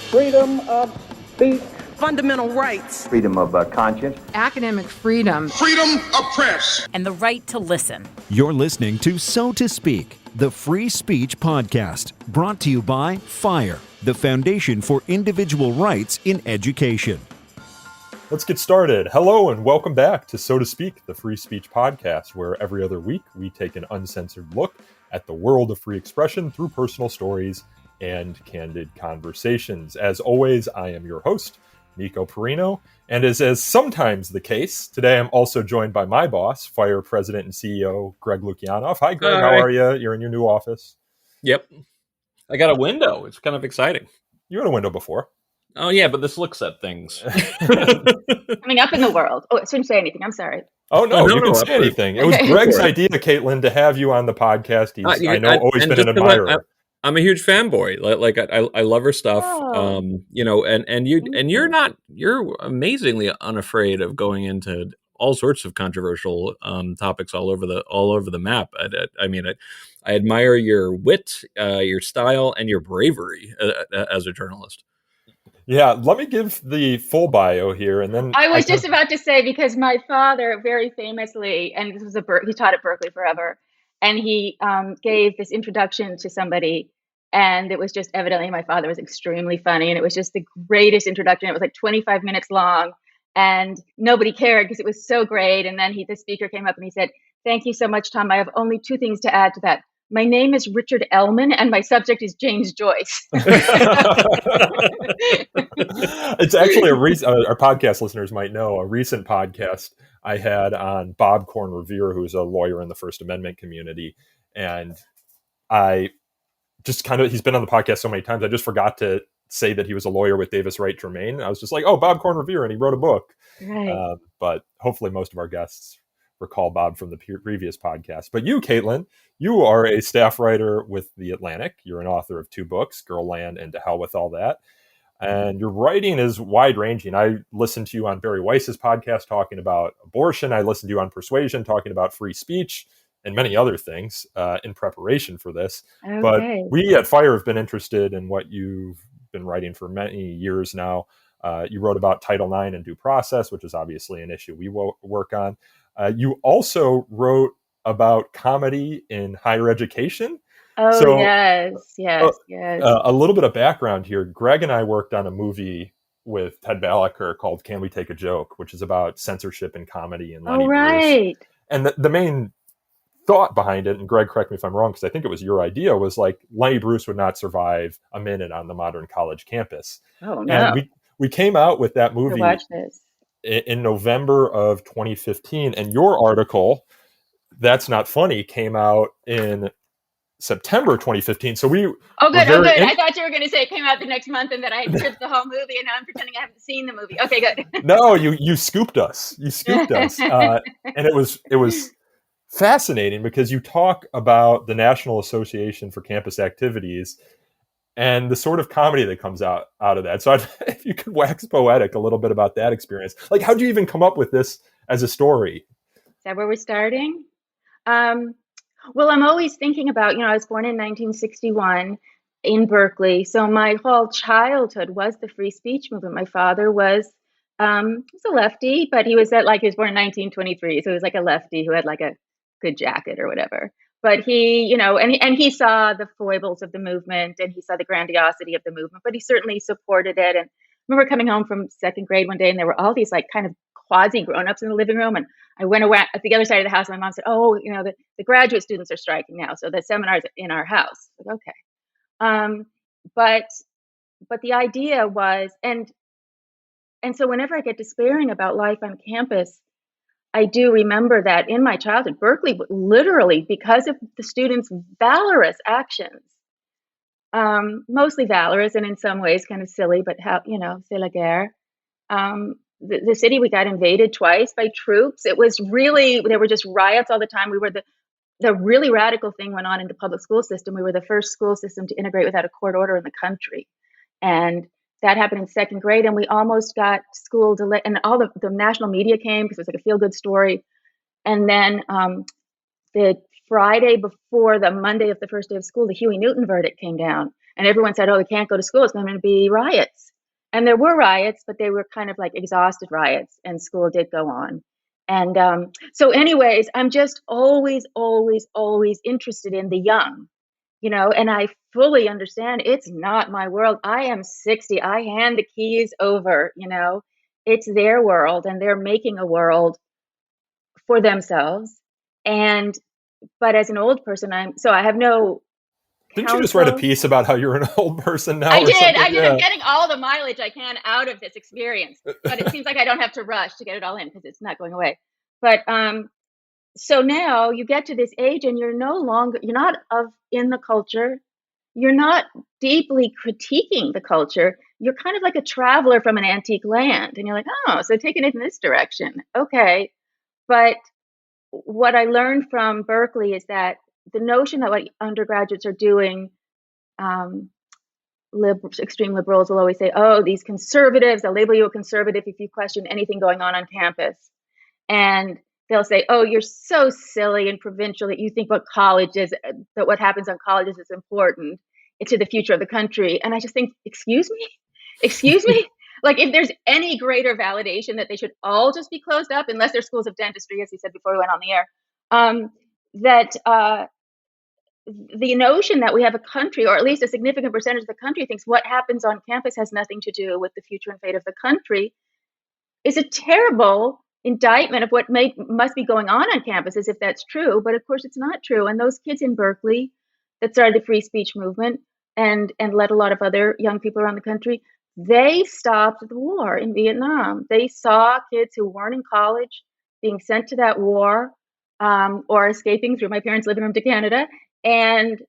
freedom of speech, fundamental rights, freedom of conscience, academic freedom, freedom of press, and the right to listen. You're listening to So to Speak, the free speech podcast, brought to you by FIRE, the Foundation for Individual Rights in Education. Let's get started. Hello and welcome back to So to Speak, the free speech podcast, where every other week we take an uncensored look at the world of free expression through personal stories and candid conversations. As always, I am your host, Nico Perino, and as sometimes the case, today I'm also joined by my boss, FIRE President and CEO, Greg Lukianoff. Hi, Greg. How are you? You're in your new office. Yep. I got a window. It's kind of exciting. You had a window before. Oh, yeah, but this looks at things. Coming up in the world. Oh, I shouldn't say anything. I'm sorry. Oh, no, you didn't say anything. It was Greg's idea, Caitlin, to have you on the podcast. He's, I know, always been an admirer. I'm a huge fanboy. Like I love her stuff. And you're amazingly unafraid of going into all sorts of controversial topics all over the map. I admire your wit, your style, and your bravery as a journalist. Yeah, let me give the full bio here, and then I was just about to say, because my father very famously, and this was he taught at Berkeley forever, and he gave this introduction to somebody, and it was just evidently my father was extremely funny, and it was just the greatest introduction. It was like 25 minutes long, and nobody cared because it was so great. And then the speaker came up and he said, "Thank you so much, Tom. I have only two things to add to that. My name is Richard Ellman, and my subject is James Joyce." It's actually our podcast listeners might know, a recent podcast I had on Bob Corn Revere, who's a lawyer in the First Amendment community. And I just he's been on the podcast so many times, I just forgot to say that he was a lawyer with Davis Wright Germain. I was just like, oh, Bob Corn Revere, and he wrote a book. Right. But hopefully most of our guests recall Bob from the previous podcast. But you, Caitlin, you are a staff writer with The Atlantic. You're an author of two books, Girl Land and To Hell with All That. And your writing is wide-ranging. I listened to you on Barry Weiss's podcast talking about abortion. I listened to you on Persuasion talking about free speech and many other things in preparation for this. Okay. But we at FIRE have been interested in what you've been writing for many years now. You wrote about Title IX and due process, which is obviously an issue we work on. You also wrote about comedy in higher education. Oh, so, yes. A little bit of background here. Greg and I worked on a movie with Ted Balaker called Can We Take a Joke, which is about censorship in comedy and Lenny Bruce. And the main thought behind it, and Greg, correct me if I'm wrong, because I think it was your idea, was like Lenny Bruce would not survive a minute on the modern college campus. Oh, no. And we came out with that movie watch this in November of 2015, and your article, That's Not Funny, came out in September 2015. So we Oh, good. I thought you were going to say it came out the next month and that I had tripped the whole movie, and now I'm pretending I haven't seen the movie. Okay, good. No, you scooped us. You scooped us. And it was fascinating because you talk about the National Association for Campus Activities and the sort of comedy that comes out of that. So if you could wax poetic a little bit about that experience. Like, how'd you even come up with this as a story? Is that where we're starting? Well, I'm always thinking about, I was born in 1961 in Berkeley. So my whole childhood was the free speech movement. My father was a lefty, but he was born in 1923. So he was like a lefty who had like a good jacket or whatever. But he, and he saw the foibles of the movement and he saw the grandiosity of the movement, but he certainly supported it. And I remember coming home from second grade one day and there were all these like kind of quasi grown-ups in the living room. And I went away at the other side of the house. And my mom said, oh, the graduate students are striking now. So the seminar's in our house. Like, okay. But the idea was, and so whenever I get despairing about life on campus, I do remember that in my childhood, Berkeley, literally because of the students' valorous actions, mostly valorous and in some ways kind of silly, but c'est la guerre. The city, we got invaded twice by troops. It was really, there were just riots all the time. We were the really radical thing went on in the public school system. We were the first school system to integrate without a court order in the country. And that happened in second grade, and we almost got school delay. And all the national media came because it was like a feel-good story. And then the Friday before the Monday of the first day of school, the Huey Newton verdict came down. And everyone said, oh, we can't go to school. It's going to be riots. And there were riots, but they were kind of like exhausted riots, and school did go on. And so anyways, I'm just always, always, always interested in the young, and I fully understand it's not my world. I am 60. I hand the keys over, it's their world, and they're making a world for themselves. But as an old person, I have no Didn't you counsel. just write a piece about how you're an old person now? I or did. something? I did. Yeah. I'm getting all the mileage I can out of this experience, but it seems like I don't have to rush to get it all in because it's not going away. But so now you get to this age and you're not in the culture. You're not deeply critiquing the culture. You're kind of like a traveler from an antique land. And you're like, oh, so taking it in this direction. Okay. But what I learned from Berkeley is that the notion that what undergraduates are doing, extreme liberals will always say, oh, these conservatives, they'll label you a conservative if you question anything going on campus. And they'll say, oh, you're so silly and provincial that you think that what happens on colleges is important to the future of the country. And I just think, excuse me? Like, if there's any greater validation that they should all just be closed up, unless they're schools of dentistry, as we said before we went on the air, the notion that we have a country, or at least a significant percentage of the country, thinks what happens on campus has nothing to do with the future and fate of the country is a terrible indictment of what must be going on campus, as if that's true. But of course, it's not true. And those kids in Berkeley that started the free speech movement and led a lot of other young people around the country, they stopped the war in Vietnam. They saw kids who weren't in college being sent to that war or escaping through my parents' living room to Canada. And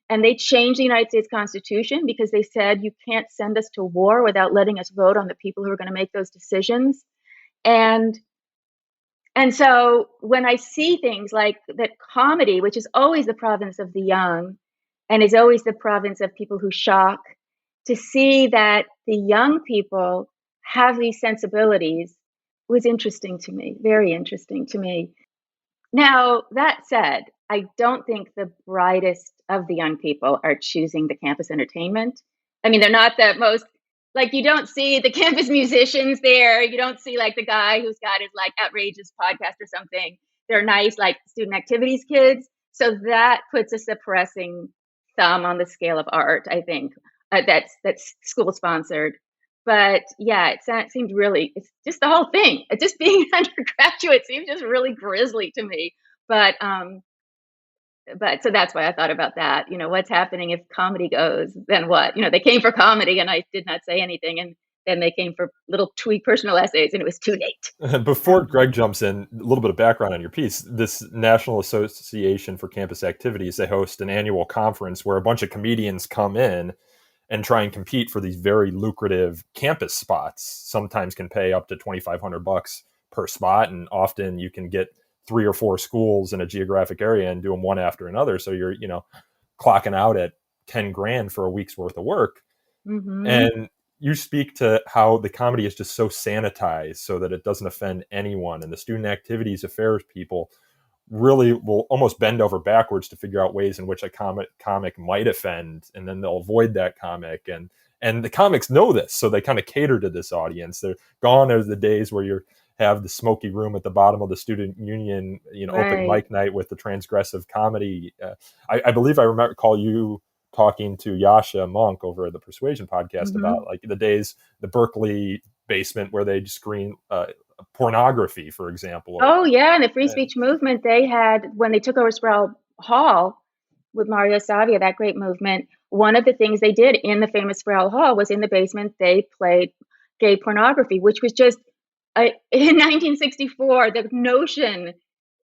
they changed the United States Constitution because they said you can't send us to war without letting us vote on the people who are going to make those decisions. And so when I see things like that, comedy, which is always the province of the young and is always the province of people who shock, to see that the young people have these sensibilities was interesting to me, very interesting to me. Now, that said, I don't think the brightest of the young people are choosing the campus entertainment. I mean, they're not the most, like, you don't see the campus musicians there. You don't see like the guy who's got his like outrageous podcast or something. They're nice, like student activities kids. So that puts a suppressing thumb on the scale of art, I think, that's school sponsored. But yeah, it seemed really, it's just the whole thing. Just being an undergraduate seems just really grisly to me. But so that's why I thought about that. What's happening if comedy goes, then what? They came for comedy and I did not say anything. And then they came for little tweet personal essays and it was too late. Before Greg jumps in, a little bit of background on your piece. This National Association for Campus Activities, they host an annual conference where a bunch of comedians come in and try and compete for these very lucrative campus spots. Sometimes can pay up to $2,500 per spot. And often you can get 3 or 4 schools in a geographic area and do them one after another. So you're, clocking out at 10 grand for a week's worth of work. Mm-hmm. And you speak to how the comedy is just so sanitized so that it doesn't offend anyone. And the student activities affairs people really will almost bend over backwards to figure out ways in which a comic might offend, and then they'll avoid that comic. And the comics know this, so they kind of cater to this audience. They're gone are the days where you have the smoky room at the bottom of the student union, right, open mic night with the transgressive comedy. I believe I recall you talking to Yasha Monk over at the Persuasion podcast mm-hmm. about like the days, the Berkeley basement where they'd screen pornography, for example. Oh yeah, and the free speech movement they had when they took over Sproul Hall with Mario Savia, that great movement. One of the things they did in the famous Sproul Hall was in the basement they played gay pornography, which was just in 1964. The notion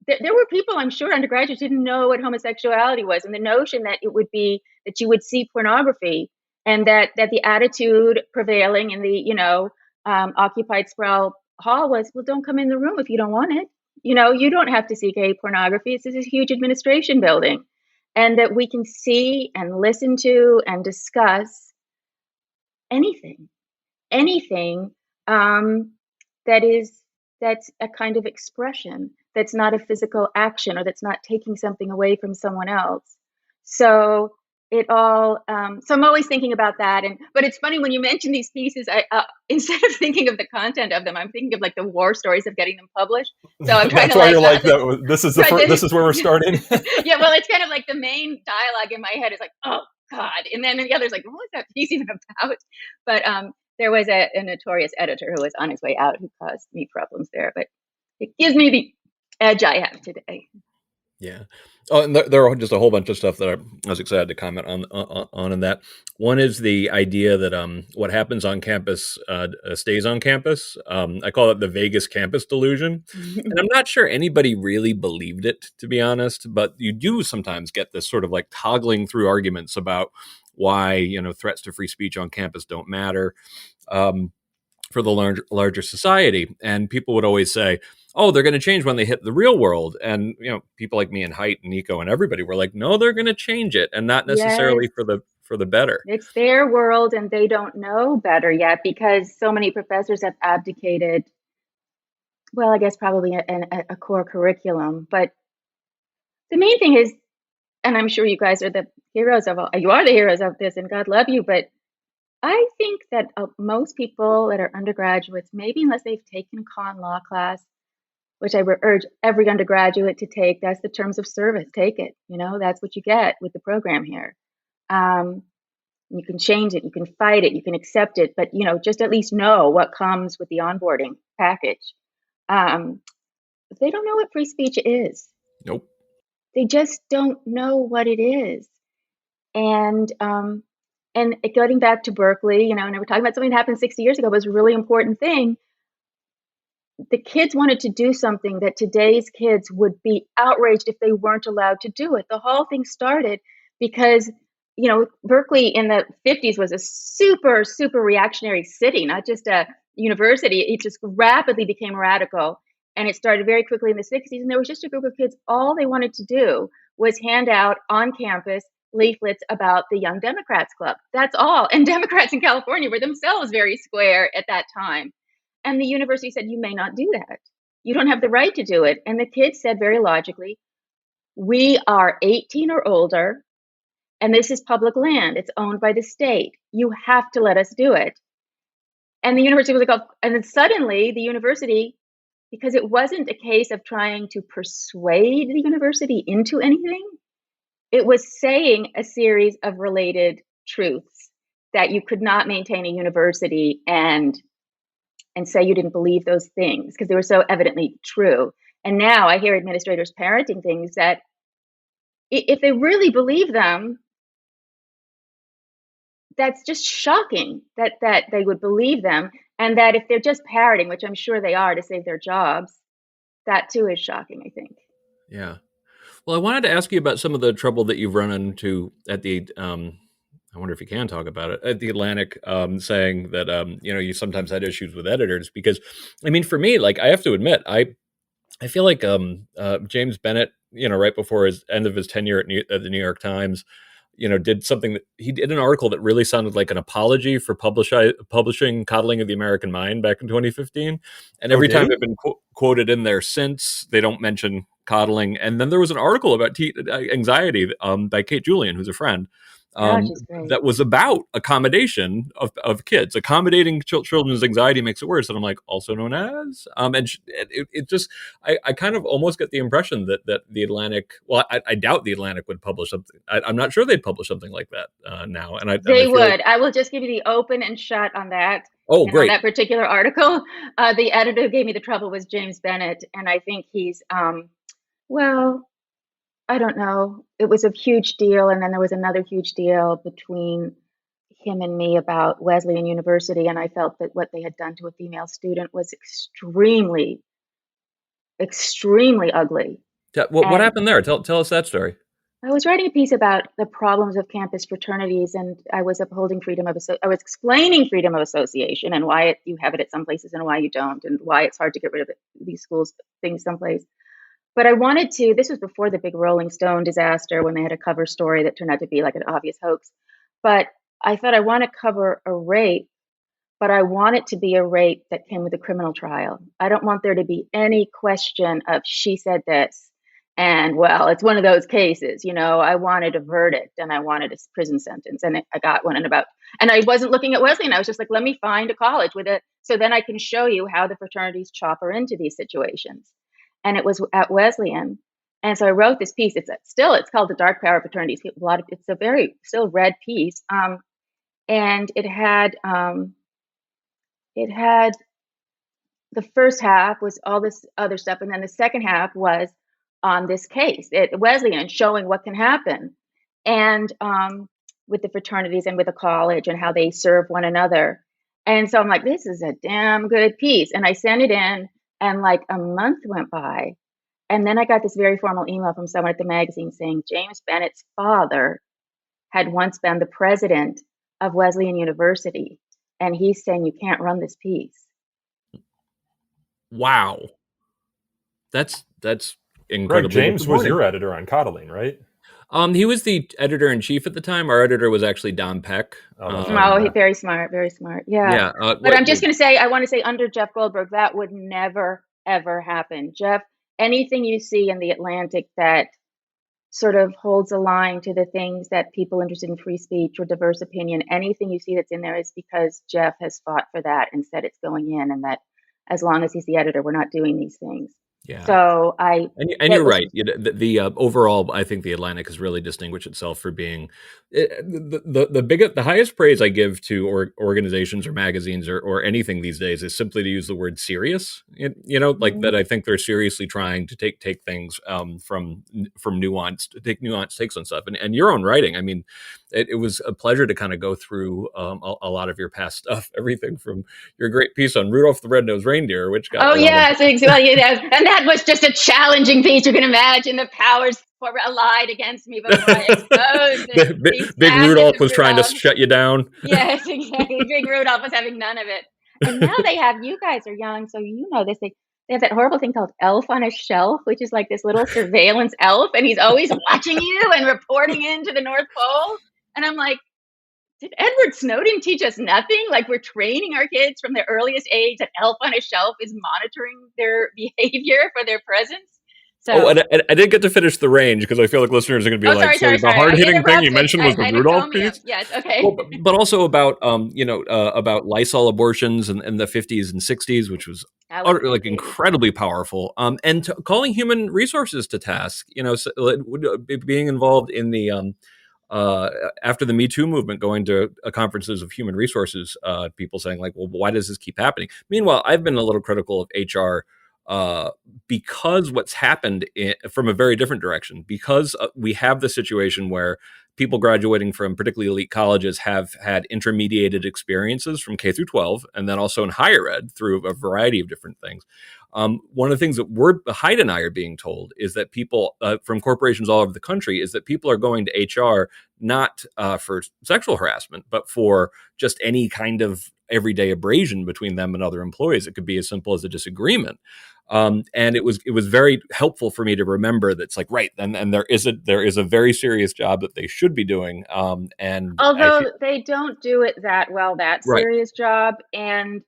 that there were people, I'm sure, undergraduates didn't know what homosexuality was, and the notion that it would be that you would see pornography, and that the attitude prevailing in the occupied Sproul Hall was, well, don't come in the room if you don't want it. You don't have to see gay pornography. This is a huge administration building. And that we can see and listen to and discuss anything that's a kind of expression, that's not a physical action, or that's not taking something away from someone else. So it all. So I'm always thinking about that. But it's funny when you mention these pieces. I instead of thinking of the content of them, I'm thinking of like the war stories of getting them published. So I'm trying That's to why like you're like that. This is this is where we're starting. Yeah, well, it's kind of like the main dialogue in my head is like, oh God, and then the other's like, what was that piece even about? But there was a notorious editor who was on his way out who caused me problems there. But it gives me the edge I have today. Yeah. Oh, and there are just a whole bunch of stuff that I was excited to comment on in that. One is the idea that what happens on campus stays on campus. I call it the Vegas campus delusion, and I'm not sure anybody really believed it, to be honest. But you do sometimes get this sort of like toggling through arguments about why threats to free speech on campus don't matter. For the larger society. And people would always say, oh, they're going to change when they hit the real world. And, people like me and Haidt and Nico and everybody were like, no, they're going to change it. And not necessarily Yes. for the better. It's their world and they don't know better yet because so many professors have abdicated, well, I guess probably a core curriculum. But the main thing is, and I'm sure you guys are the heroes of you are the heroes of this and God love you, but I think that most people that are undergraduates, maybe unless they've taken con law class, which I would urge every undergraduate to take, that's the terms of service. Take it. That's what you get with the program here. You can change it, you can fight it, you can accept it, but just at least know what comes with the onboarding package. They don't know what free speech is. Nope. They just don't know what it is. And getting back to Berkeley, and we're talking about something that happened 60 years ago, was a really important thing. The kids wanted to do something that today's kids would be outraged if they weren't allowed to do it. The whole thing started because, Berkeley in the 50s was a super, super reactionary city, not just a university. It just rapidly became radical. And it started very quickly in the 60s. And there was just a group of kids, all they wanted to do was hand out on campus leaflets about the Young Democrats Club. That's all. And Democrats in California were themselves very square at that time. And the university said, you may not do that. You don't have the right to do it. And the kids said very logically, we are 18 or older, and this is public land. It's owned by the state. You have to let us do it. And the university was like, oh, and then suddenly the university, because it wasn't a case of trying to persuade the university into anything, it was saying a series of related truths that you could not maintain a university and say you didn't believe those things because they were so evidently true. And now I hear administrators parenting things that if they really believe them, that's just shocking that they would believe them. And that if they're just parroting, which I'm sure they are to save their jobs, that too is shocking, I think. Yeah. Well, I wanted to ask you about some of the trouble that you've run into at the, I wonder if you can talk about it, at the Atlantic, saying that, you sometimes had issues with editors because, for me, like, I have to admit, I feel like James Bennett, right before his end of his tenure at the New York Times, did something that he did an article that really sounded like an apology for publishing Coddling of the American Mind back in 2015. And every time it's been quoted in there since, they don't mention coddling. And then there was an article about anxiety by Kate Julian, who's a friend, that was about accommodation of kids. Accommodating children's anxiety makes it worse. And I'm like, also known as, and it just, I kind of almost get the impression that the Atlantic, well, I doubt the Atlantic would publish something. I'm not sure they'd publish something like that now. And they would. Like, I will just give you the open and shut on that. Oh, great. On that particular article, the editor who gave me the trouble was James Bennett. And I think he's, well, I don't know. It was a huge deal. And then there was another huge deal between him and me about Wesleyan University. And I felt that what they had done to a female student was extremely, extremely ugly. What happened there? Tell us that story. I was writing a piece about the problems of campus fraternities, and I was upholding I was explaining freedom of association and why you have it at some places and why you don't, and why it's hard to get rid of these schools things someplace. But I wanted to, this was before the big Rolling Stone disaster when they had a cover story that turned out to be like an obvious hoax. But I thought I want to cover a rape, but I want it to be a rape that came with a criminal trial. I don't want there to be any question of she said this And well, it's one of those cases, I wanted a verdict and I wanted a prison sentence, and I got one and I wasn't looking at Wesleyan. I was just like, let me find a college so then I can show you how the fraternities chopper into these situations. And it was at Wesleyan. And so I wrote this piece. It's called The Dark Power of Fraternities. It's a very still read piece. And it had the first half was all this other stuff, and then the second half was on this case at Wesleyan, showing what can happen, and with the fraternities and with the college and how they serve one another. And so I'm like, this is a damn good piece, and I sent it in, and like a month went by, and then I got this very formal email from someone at the magazine saying James Bennett's father had once been the president of Wesleyan University, and he's saying you can't run this piece. Wow. That's incredible. Greg, James was your editor on Coddling, right? He was the editor-in-chief at the time. Our editor was actually Don Peck. He's very smart, very smart. Yeah. But I'm just going to say, I want to say under Jeff Goldberg, that would never, ever happen. Jeff, anything you see in the Atlantic that sort of holds a line to the things that people interested in free speech or diverse opinion, anything you see that's in there is because Jeff has fought for that and said it's going in, and that as long as he's the editor, we're not doing these things. Yeah. So you're right. The overall, I think the Atlantic has really distinguished itself for being the highest praise I give to organizations or magazines or anything these days is simply to use the word serious. That I think they're seriously trying to take things from nuanced takes on stuff. And your own writing, I mean, it was a pleasure to kind of go through a lot of your past stuff. Everything from your great piece on Rudolph the Red-Nosed Reindeer, which got and that was just a challenging piece. You can imagine the powers allied against me before I exposed it. Big Rudolph was trying to shut you down. Yes, exactly. Big Rudolph was having none of it. And now you guys are young, so you know this. They have that horrible thing called Elf on a Shelf, which is like this little surveillance elf, and he's always watching you and reporting into the North Pole. And I'm like, did Edward Snowden teach us nothing? Like, we're training our kids from the earliest age that Elf on a Shelf is monitoring their behavior for their presence. So, and I didn't get to finish the range because I feel like listeners are going to be sorry. The hard-hitting thing you mentioned was the Rudolph piece. Yes, okay. Well, but also about about Lysol abortions in the 50s and 60s, which was incredibly powerful. And calling human resources to task. Being involved in the after the Me Too movement, going to conferences of human resources, people saying like, well, why does this keep happening? Meanwhile, I've been a little critical of HR because what's happened from a very different direction, because we have the situation where people graduating from particularly elite colleges have had intermediated experiences from K through 12, and then also in higher ed through a variety of different things. One of the things that Hyde and I are being told is that people from corporations all over the country is that people are going to HR not for sexual harassment, but for just any kind of everyday abrasion between them and other employees. It could be as simple as a disagreement. And it was very helpful for me to remember that it's like, right, and there is a very serious job that they should be doing. And although they don't do it that well, that serious job, and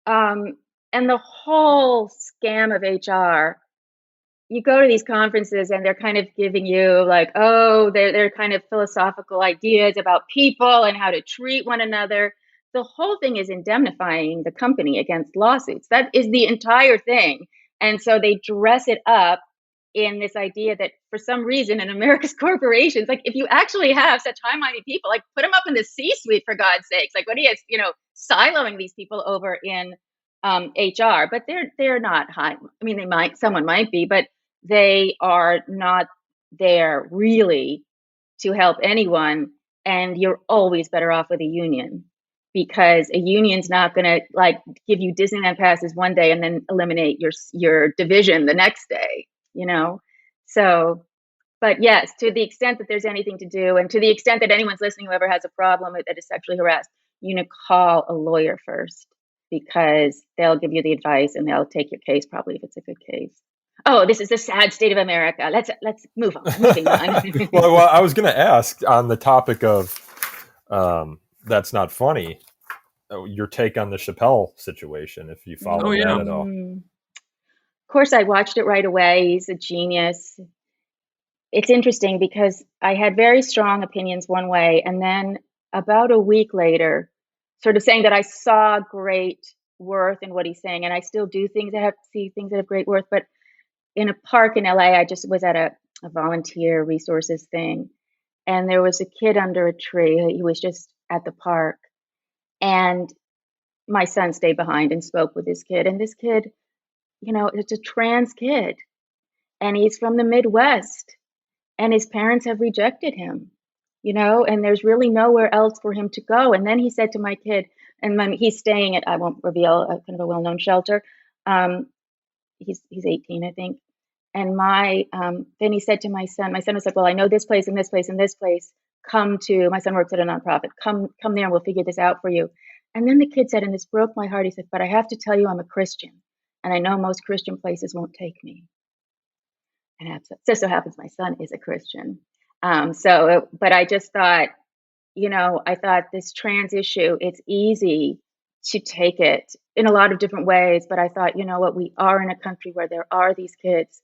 the whole scam of HR, you go to these conferences and they're kind of giving you like, they're kind of philosophical ideas about people and how to treat one another. The whole thing is indemnifying the company against lawsuits. That is the entire thing. And so they dress it up in this idea that for some reason in America's corporations, like if you actually have such high-minded people, like put them up in the C-suite for God's sakes. Like what he is, siloing these people over in HR, but they're not high. I mean, someone might be, but they are not there really to help anyone. And you're always better off with a union, because a union's not going to like give you Disneyland passes one day and then eliminate your division the next day, So, but yes, to the extent that there's anything to do, and to the extent that anyone's listening, whoever has a problem that is sexually harassed, you call a lawyer first, because they'll give you the advice and they'll take your case probably if it's a good case. Oh, this is the sad state of America. Let's move on. Moving on. well, I was going to ask on the topic of that's not funny. Your take on the Chappelle situation, if you follow that at all. Of course, I watched it right away. He's a genius. it's interesting because I had very strong opinions one way, and then about a week later, sort of saying that I saw great worth in what he's saying, and I still do see things that have great worth. But in a park in LA, I just was at a volunteer resources thing, and there was a kid under a tree. He was just at the park, and my son stayed behind and spoke with this kid. And this kid, it's a trans kid, and he's from the Midwest, and his parents have rejected him, and there's really nowhere else for him to go. And then he said to my kid, he's staying at, I won't reveal, a kind of a well-known shelter. He's 18, I think. And then he said to my son was like, well, I know this place and this place and this place. My son works at a nonprofit. Come there and we'll figure this out for you. And then the kid said, and this broke my heart, he said, but I have to tell you, I'm a Christian, and I know most Christian places won't take me. And it just so happens my son is a Christian. But I just thought, I thought this trans issue, it's easy to take it in a lot of different ways. But I thought, what, we are in a country where there are these kids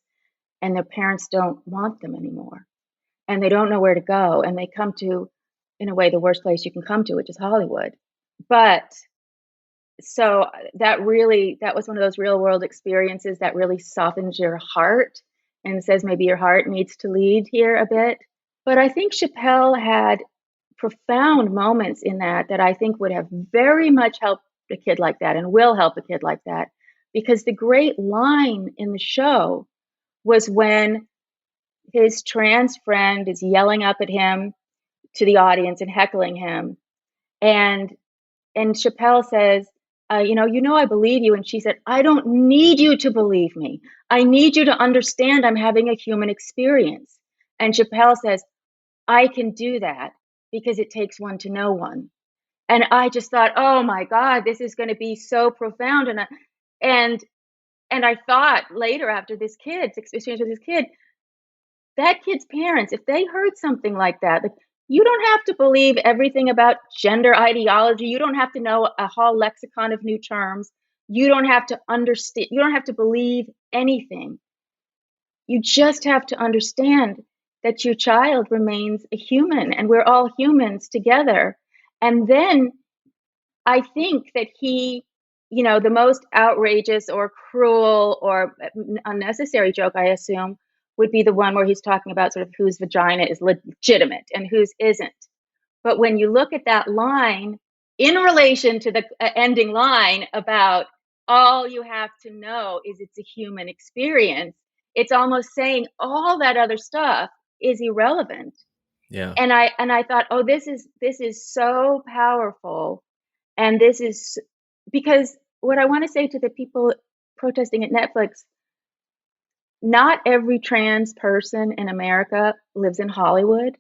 and their parents don't want them anymore. And they don't know where to go. And they come to, in a way, the worst place you can come to, which is Hollywood. But so that was one of those real world experiences that really softens your heart and says maybe your heart needs to lead here a bit. But I think Chappelle had profound moments in that I think would have very much helped a kid like that and will help a kid like that. Because the great line in the show was when his trans friend is yelling up at him to the audience and heckling him. And Chappelle says, I believe you. And she said, I don't need you to believe me. I need you to understand I'm having a human experience. And Chappelle says, I can do that because it takes one to know one. And I just thought, oh my God, this is going to be so profound. And I thought later, after this kid's experience with this kid, that kid's parents, if they heard something like that, you don't have to believe everything about gender ideology. You don't have to know a whole lexicon of new terms. You don't have to understand. You don't have to believe anything. You just have to understand that your child remains a human and we're all humans together. And then I think that he, the most outrageous or cruel or unnecessary joke, I assume, would be the one where he's talking about sort of whose vagina is legitimate and whose isn't. But when you look at that line in relation to the ending line about all you have to know is it's a human experience, it's almost saying all that other stuff is irrelevant. Yeah. And I thought, oh, this is so powerful. And this is because what I want to say to the people protesting at Netflix, not every trans person in America lives in Hollywood.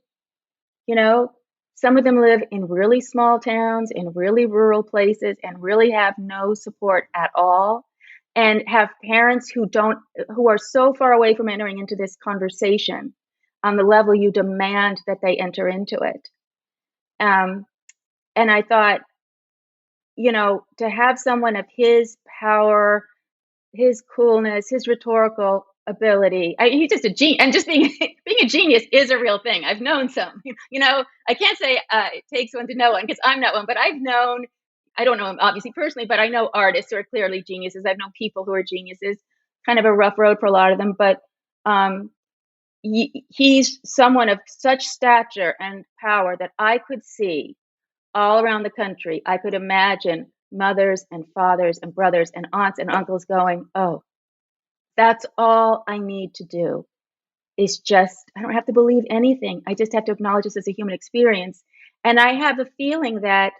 Some of them live in really small towns, in really rural places, and really have no support at all, and have parents who are so far away from entering into this conversation on the level you demand that they enter into it. And I thought, to have someone of his power, his coolness, his rhetorical ability. He's just a genius, and just being a genius is a real thing. I've known some. I can't say it takes one to know one because I'm not one, but I don't know him obviously personally, but I know artists who are clearly geniuses. I've known people who are geniuses. Kind of a rough road for a lot of them, but he's someone of such stature and power that I could see all around the country. I could imagine mothers and fathers and brothers and aunts and uncles going, oh, that's all I need to do is I don't have to believe anything. I just have to acknowledge this as a human experience. And I have a feeling that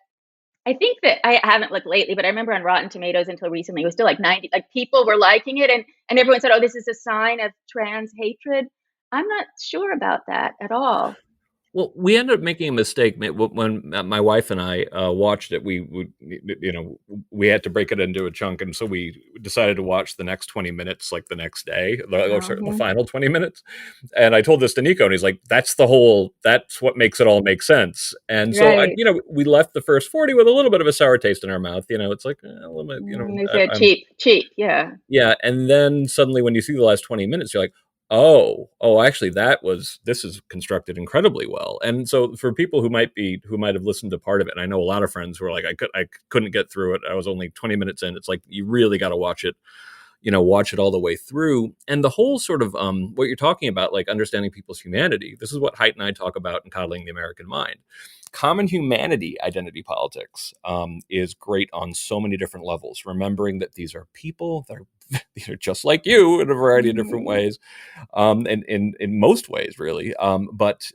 I think that I haven't looked lately, but I remember on Rotten Tomatoes until recently, it was still like 90, like people were liking it. And everyone said, oh, this is a sign of trans hatred. I'm not sure about that at all. Well, we ended up making a mistake when my wife and I watched it. We had to break it into a chunk, and so we decided to watch the next 20 minutes like the next day, the final 20 minutes. And I told this to Nico, and he's like, "That's what makes it all make sense." And so, we left the first 40 with a little bit of a sour taste in our mouth. It's like a little bit, cheap, yeah. Yeah, and then suddenly when you see the last 20 minutes, you're like, Actually, this is constructed incredibly well. And so for people who might have listened to part of it, and I know a lot of friends who are like, I couldn't get through it. I was only 20 minutes in. It's like, you really got to watch it, watch it all the way through. And the whole sort of, what you're talking about, like understanding people's humanity. This is what Haidt and I talk about in Coddling the American Mind. Common humanity identity politics is great on so many different levels. Remembering that these are people, these are just like you in a variety of different ways, and in most ways, really. But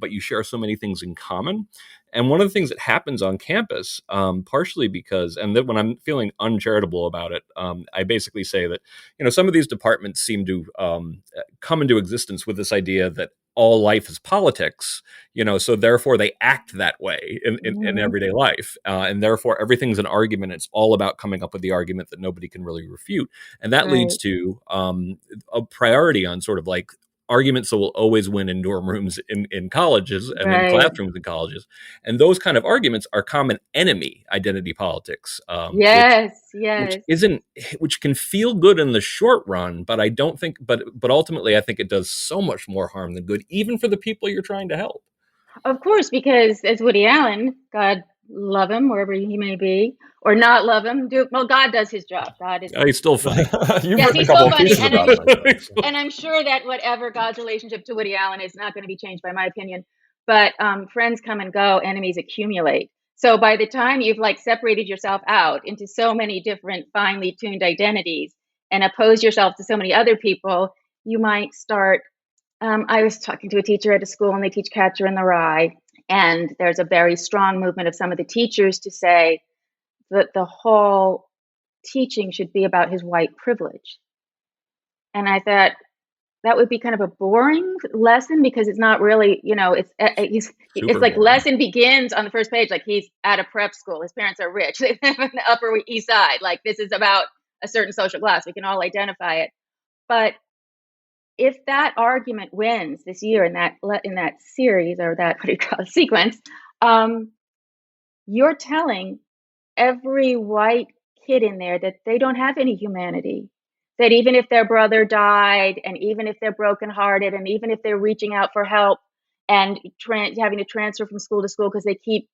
you share so many things in common. And one of the things that happens on campus, partially because, and that when I'm feeling uncharitable about it, I basically say that, some of these departments seem to come into existence with this idea that all life is politics, so therefore they act that way in everyday life. And therefore everything's an argument. It's all about coming up with the argument that nobody can really refute. And that leads to a priority on sort of like arguments that will always win in dorm rooms in colleges and in classrooms in colleges. And those kind of arguments are common enemy identity politics. Which can feel good in the short run, but I don't think, but ultimately I think it does so much more harm than good, even for the people you're trying to help. Of course, because as Woody Allen, God love him wherever he may be, or not love him, God does his job. God is. He's still funny. He's so funny, and I'm sure that whatever God's relationship to Woody Allen is not going to be changed by my opinion. But friends come and go, enemies accumulate. So by the time you've like separated yourself out into so many different finely tuned identities and oppose yourself to so many other people, you might start. I was talking to a teacher at a school, and they teach Catcher in the Rye. And there's a very strong movement of some of the teachers to say that the whole teaching should be about his white privilege. And I thought that would be kind of a boring lesson, because it's not really, it's like boring. Lesson begins on the first page, like he's at a prep school, his parents are rich, they live in the Upper East Side, like this is about a certain social class, we can all identify it. But if that argument wins this year in that series, or that sequence, you're telling every white kid in there that they don't have any humanity. That even if their brother died, and even if they're brokenhearted, and even if they're reaching out for help and having to transfer from school to school because they keep,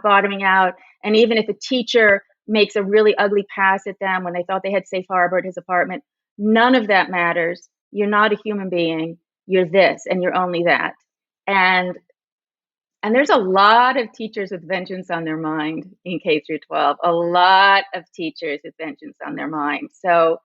bottoming out, and even if a teacher makes a really ugly pass at them when they thought they had safe harbor at his apartment, none of that matters. You're not a human being. You're this, and you're only that. And there's a lot of teachers with vengeance on their mind in K through 12. A lot of teachers with vengeance on their mind. So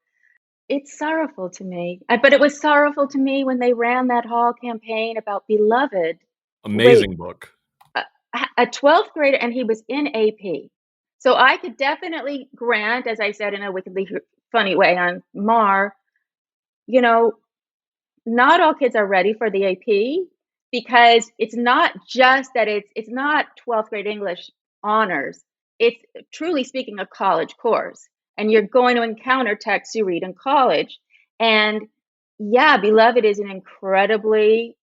it's sorrowful to me. But it was sorrowful to me when they ran that Hall campaign about Beloved. Amazing book. A 12th grader, and he was in AP. So I could definitely grant, as I said in a wickedly funny way on Mar, not all kids are ready for the AP, because it's not just that it's not 12th grade English honors. It's truly speaking a college course, and you're going to encounter texts you read in college. And yeah, Beloved is an incredibly,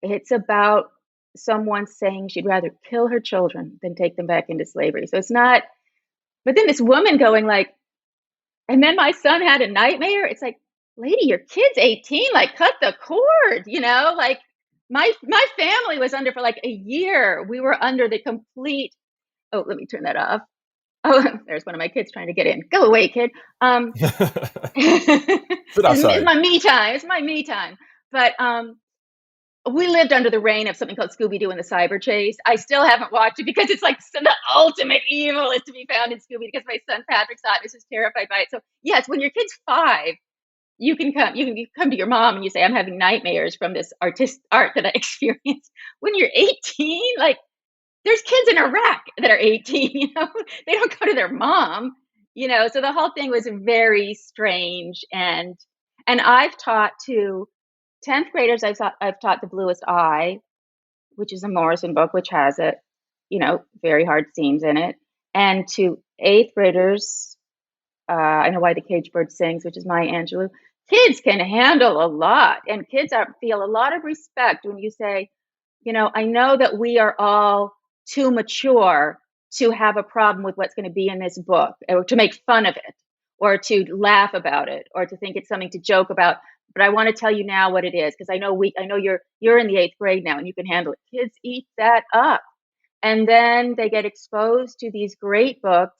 it's about someone saying she'd rather kill her children than take them back into slavery. So it's not, but then this woman going like, and then my son had a nightmare. It's like, lady, your kid's 18, like cut the cord, like my family was under for like a year. We were under the complete, oh, let me turn that off. Oh, there's one of my kids trying to get in. Go away, kid. Sit outside. It's my me time. It's my me time. But we lived under the reign of something called Scooby-Doo and the Cyber Chase. I still haven't watched it because it's like the ultimate evil is to be found in Scooby, because my son Patrick saw it and is just terrified by it. So yes, when your kid's 5, you can come to your mom and you say, I'm having nightmares from this art that I experienced. When you're 18, like there's kids in Iraq that are 18, they don't go to their mom, so the whole thing was very strange. And I've taught to 10th graders, I've taught The Bluest Eye, which is a Morrison book, which has it, very hard scenes in it. And to 8th graders, I Know Why the Caged Bird Sings, which is Maya Angelou. Kids can handle a lot, and kids feel a lot of respect when you say, I know that we are all too mature to have a problem with what's going to be in this book, or to make fun of it, or to laugh about it, or to think it's something to joke about. but I want to tell you now what it is, because I know you're in the 8th grade now and you can handle it. Kids eat that up. And then they get exposed to these great books,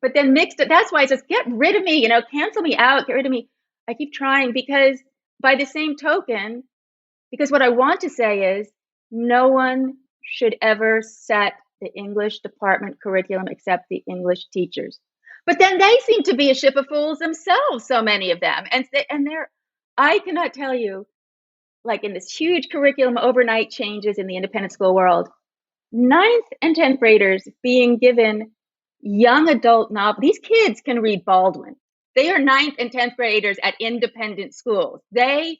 but then mixed it. That's why it says, get rid of me, cancel me out, get rid of me. I keep trying, because by the same token, because what I want to say is no one should ever set the English department curriculum except the English teachers. But then they seem to be a ship of fools themselves, so many of them. I cannot tell you, like in this huge curriculum overnight changes in the independent school world, 9th and 10th graders being given young adult novels. These kids can read Baldwin. They are 9th and 10th graders at independent schools. Their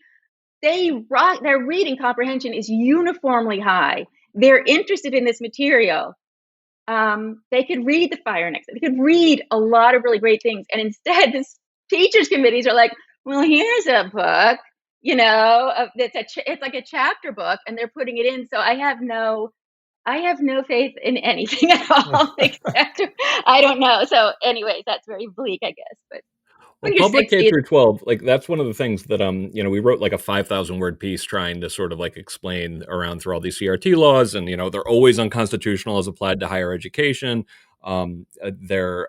reading comprehension is uniformly high. They're interested in this material. They could read The Fire Next. They could read a lot of really great things. And instead, the teachers' committees are like, well, here's a book, it's like a chapter book, and they're putting it in. So I have no faith in anything at all, except I don't know. So anyways, that's very bleak, I guess. But well, public K through 12, like that's one of the things that we wrote like a 5,000 word piece trying to sort of like explain around through all these CRT laws, and they're always unconstitutional as applied to higher education. They're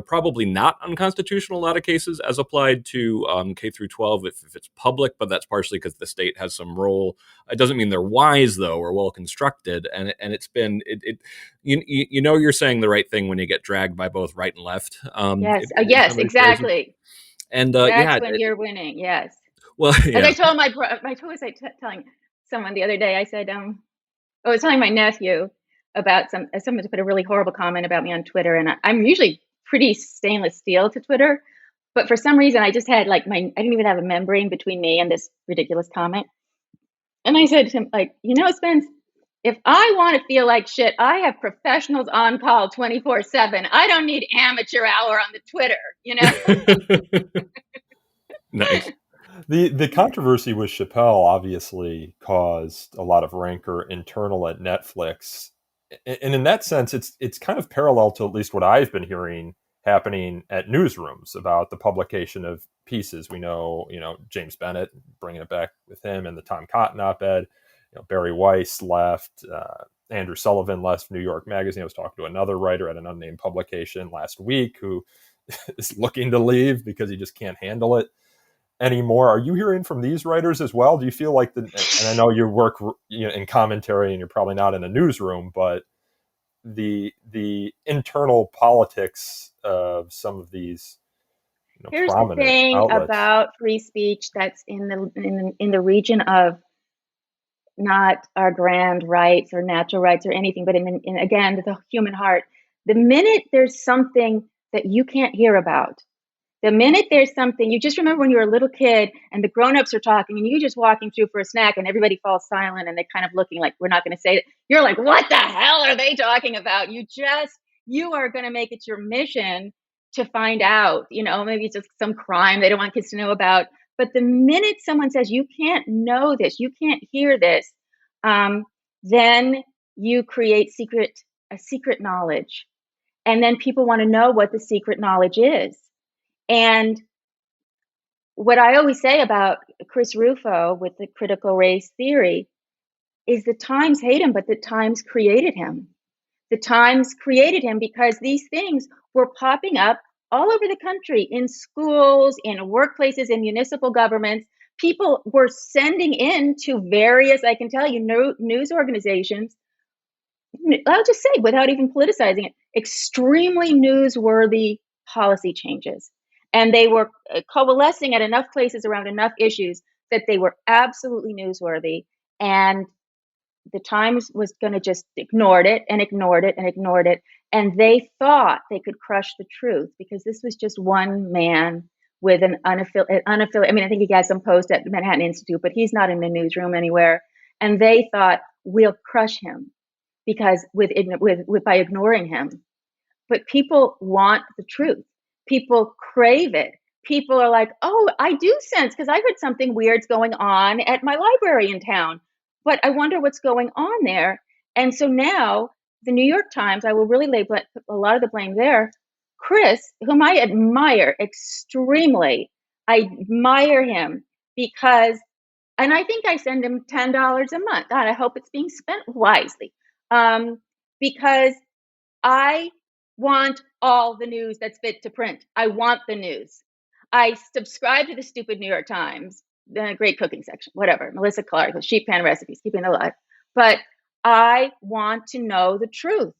probably not unconstitutional in a lot of cases as applied to K through 12 if it's public, but that's partially because the state has some role. It doesn't mean they're wise though or well constructed, and it's been you're saying the right thing when you get dragged by both right and left. Yes, exactly. And that's when you're winning. Yes. Well, yeah. As I told telling someone the other day, I said, I was telling my nephew about someone put a really horrible comment about me on Twitter, and I'm usually pretty stainless steel to Twitter, but for some reason I just had I didn't even have a membrane between me and this ridiculous comment. And I said to him, Spence, if I want to feel like shit, I have professionals on call 24/7. I don't need amateur hour on the Twitter, Nice. The controversy with Chappelle obviously caused a lot of rancor internal at Netflix. And in that sense, it's kind of parallel to at least what I've been hearing happening at newsrooms about the publication of pieces. We know, James Bennett, bringing it back with him, and the Tom Cotton op-ed. Barry Weiss left. Andrew Sullivan left New York Magazine. I was talking to another writer at an unnamed publication last week who is looking to leave because he just can't handle it anymore. Are you hearing from these writers as well? Do you feel like and I know you work in commentary and you're probably not in a newsroom, but the internal politics of some of these Here's prominent the thing outlets about free speech that's in the region of not our grand rights or natural rights or anything, but in again the human heart. The minute there's something that you can't hear about, the minute there's something, you just remember when you were a little kid and the grown-ups are talking and you just walking through for a snack and everybody falls silent and they're kind of looking like, we're not going to say it. You're like, what the hell are they talking about? You are going to make it your mission to find out, maybe it's just some crime they don't want kids to know about. But the minute someone says, you can't know this, you can't hear this, then you create a secret knowledge. And then people want to know what the secret knowledge is. And what I always say about Chris Rufo with the critical race theory is the Times hate him, but the Times created him. The Times created him because these things were popping up all over the country, in schools, in workplaces, in municipal governments. People were sending in to various, I can tell you, news organizations, I'll just say, without even politicizing it, extremely newsworthy policy changes. And they were coalescing at enough places around enough issues that they were absolutely newsworthy. And the Times was going to just ignored it and ignored it and ignored it. And they thought they could crush the truth because this was just one man with an unaffiliated. I mean, I think he has some post at the Manhattan Institute, but he's not in the newsroom anywhere. And they thought, we'll crush him because by ignoring him. But people want the truth. People crave it. People are like, oh, I do sense, because I heard something weird's going on at my library in town, but I wonder what's going on there. And so now the New York Times, I will really lay a lot of the blame there. Chris, whom I admire extremely, I admire him because, and I think I send him $10 a month. God, I hope it's being spent wisely. Because I want all the news that's fit to print. I want the news. I subscribe to the stupid New York Times, the great cooking section, whatever, Melissa Clark, the sheet pan recipes, keeping it alive. But I want to know the truth.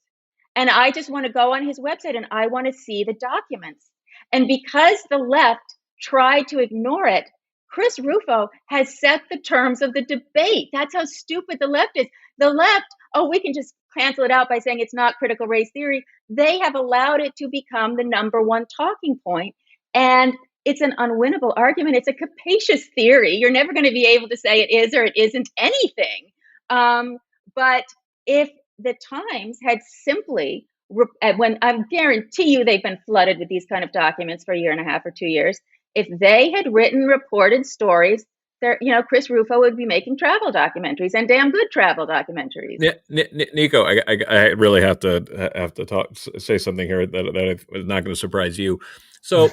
And I just want to go on his website and I want to see the documents. And because the left tried to ignore it, Chris Rufo has set the terms of the debate. That's how stupid the left is. The left, oh, we can just cancel it out by saying it's not critical race theory. They have allowed it to become the number one talking point. And it's an unwinnable argument. It's a capacious theory. You're never going to be able to say it is or it isn't anything. But if the Times had simply, when I guarantee you they've been flooded with these kind of documents for a year and a half or 2 years, if they had written reported stories, there, Chris Rufo would be making travel documentaries and damn good travel documentaries. Nico, I really have to say something here that is not going to surprise you. So,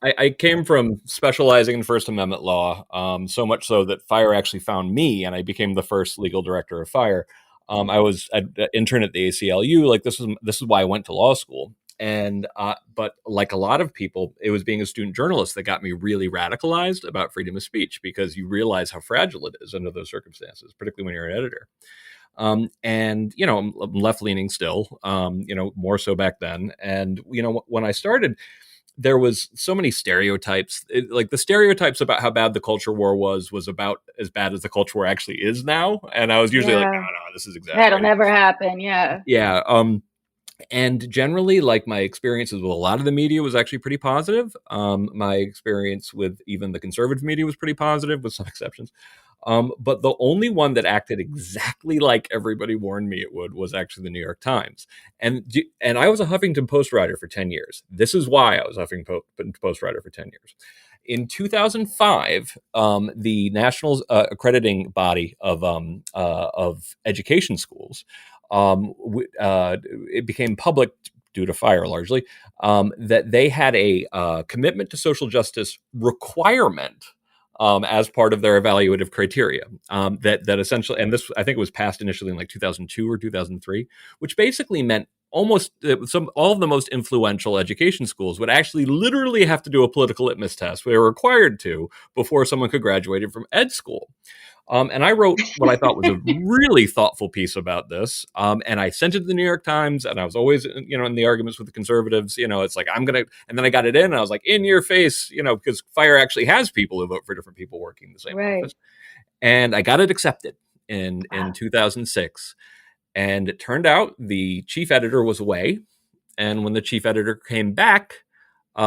I came from specializing in First Amendment law, so much so that FIRE actually found me, and I became the first legal director of FIRE. I was an intern at the ACLU. Like this is why I went to law school. And but like a lot of people, it was being a student journalist that got me really radicalized about freedom of speech, because you realize how fragile it is under those circumstances, particularly when you're an editor. And I'm left leaning still, more so back then. And when I started, there was so many stereotypes. Like the stereotypes about how bad the culture war was about as bad as the culture war actually is now. And I was usually like, no, this is exactly that'll never happen. Yeah. Yeah. And generally, like my experiences with a lot of the media was actually pretty positive. My experience with even the conservative media was pretty positive, with some exceptions. But the only one that acted exactly like everybody warned me it would was actually the New York Times. And I was a Huffington Post writer for 10 years. This is why I was a Huffington Post writer for 10 years. In 2005, the national accrediting body of education schools, it became public due to FIRE largely, that they had a commitment to social justice requirement as part of their evaluative criteria. That essentially, and this I think it was passed initially in like 2002 or 2003, which basically meant almost all of the most influential education schools would actually literally have to do a political litmus test. They were required to before someone could graduate from ed school. And I wrote what I thought was a really thoughtful piece about this. And I sent it to the New York Times, and I was always, in the arguments with the conservatives, it's like, and then I got it in, and I was like, in your face, because FIRE actually has people who vote for different people working in the same office. And I got it accepted in 2006. And it turned out the chief editor was away. And when the chief editor came back,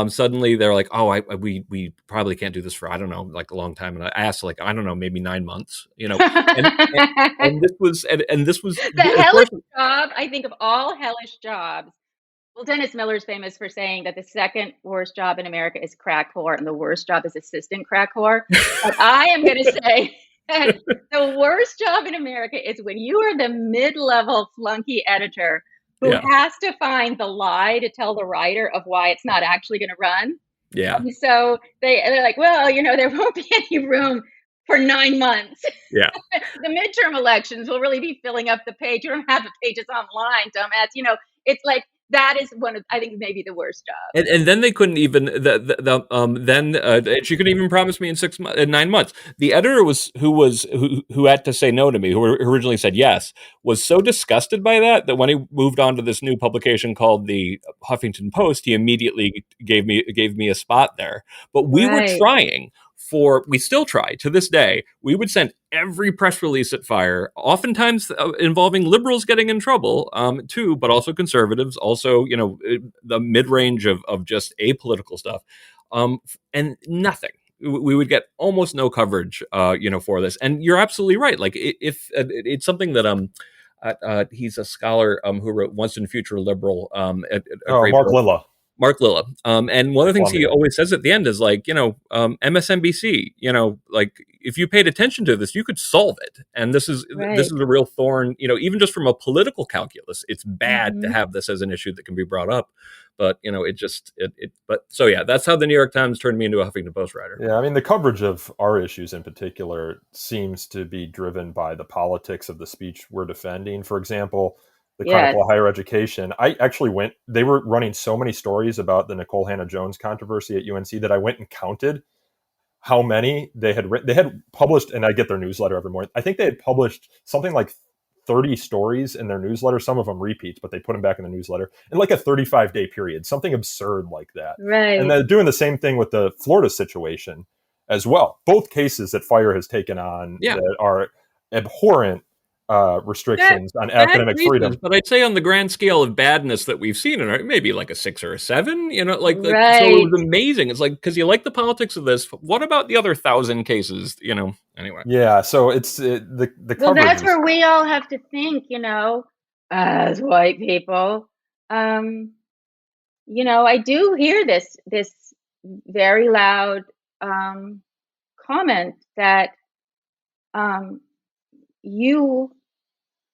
suddenly they're like, oh, we probably can't do this for, I don't know, like a long time. And I asked, like, I don't know, maybe 9 months, and this was the hellish job. I think of all hellish jobs. Well, Dennis Miller's famous for saying that the second worst job in America is crack whore and the worst job is assistant crack whore. But I am going to say that the worst job in America is when you are the mid-level flunky editor who has to find the lie to tell the writer of why it's not actually going to run. Yeah. And so they're like, well, there won't be any room for 9 months. Yeah. The midterm elections will really be filling up the page. You don't have the pages online, dumbass. It's like, that is one of, I think, maybe the worst job. And then they couldn't even she couldn't even promise me in 9 months. The editor who had to say no to me, who originally said yes, was so disgusted by that when he moved on to this new publication called the Huffington Post, he immediately gave me a spot there. But we were trying. We still try to this day. We would send every press release at FIRE, oftentimes involving liberals getting in trouble, too, but also conservatives, also, the mid-range of just apolitical stuff, and nothing. We would get almost no coverage, for this. And you're absolutely right. Like, if it's something that he's a scholar who wrote Once and Future Liberal. Mark Lilla. Mark Lilla. And one of the things he Flanagan. always says at the end is like, MSNBC, like if you paid attention to this, you could solve it. And this is Right. a real thorn, even just from a political calculus, it's bad to Mhm. have this as an issue that can be brought up. But so yeah, that's how the New York Times turned me into a Huffington Post writer. Yeah, I mean, the coverage of our issues in particular seems to be driven by the politics of the speech we're defending. For example, the Yes. Chronicle of Higher Education, I actually they were running so many stories about the Nicole Hannah-Jones controversy at UNC that I went and counted how many they had written. They had published, and I get their newsletter every morning. I think they had published something like 30 stories in their newsletter, some of them repeats, but they put them back in the newsletter in like a 35-day period, something absurd like that. Right. And they're doing the same thing with the Florida situation as well. Both cases that Fire has taken on that are abhorrent restrictions on academic freedom. But I'd say on the grand scale of badness that we've seen, maybe like a 6 or a 7, so it Right. was amazing. It's like, because you like the politics of this, what about the other 1,000 cases, anyway. Yeah, so it's the Well, coverage that's is- where we all have to think, as white people. I do hear this very loud comment that you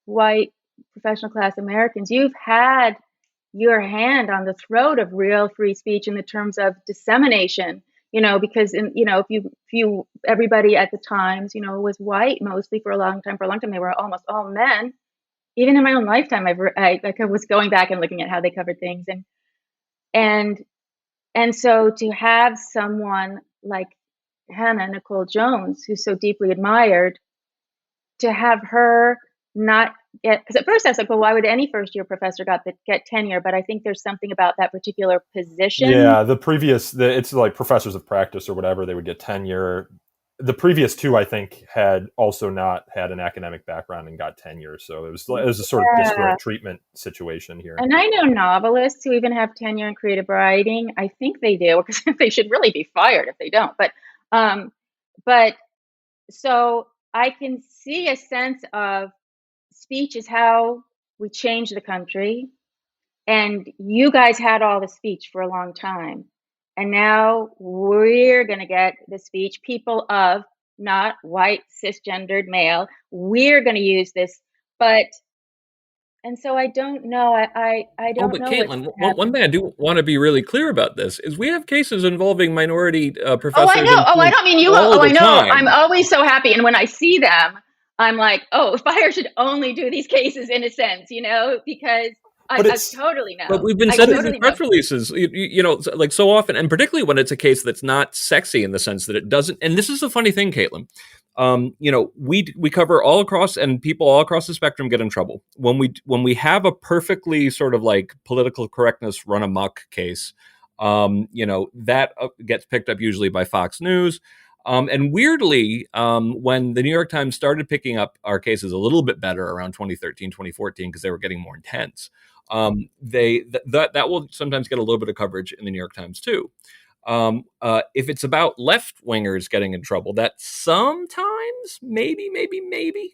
white professional class Americans, you've had your hand on the throat of real free speech in the terms of dissemination, because if you everybody at the Times, was white mostly for a long time they were almost all men. Even in my own lifetime, I was going back and looking at how they covered things, and so to have someone like Nicole Jones, who's so deeply admired, to have her not get, because at first I was like, well, why would any first year professor get tenure? But I think there's something about that particular position. Yeah, it's like professors of practice or whatever, they would get tenure. The previous two, I think, had also not had an academic background and got tenure. So it was a sort of disparate treatment situation here. And I know novelists who even have tenure in creative writing. I think they do, because they should really be fired if they don't. But so I can see a sense of speech is how we change the country. And you guys had all the speech for a long time. And now we're going to get the speech, people of not white, cisgendered male. We're going to use this. And so I don't know. I don't know. But Caitlin, one thing I do want to be really clear about this is we have cases involving minority professors. Oh, I know. Oh, I don't mean you. Oh, I know. Time. I'm always so happy. And when I see them, I'm like, oh, Fire should only do these cases in a sense, because I totally know. But we've been sending these press releases, like so often, and particularly when it's a case that's not sexy in the sense that it doesn't. And this is the funny thing, Caitlin. We cover all across, and people all across the spectrum get in trouble when we have a perfectly sort of like political correctness run amok case. That gets picked up usually by Fox News. And weirdly, when the New York Times started picking up our cases a little bit better around 2013, 2014, because they were getting more intense, that will sometimes get a little bit of coverage in the New York Times too. If it's about left wingers getting in trouble, that sometimes maybe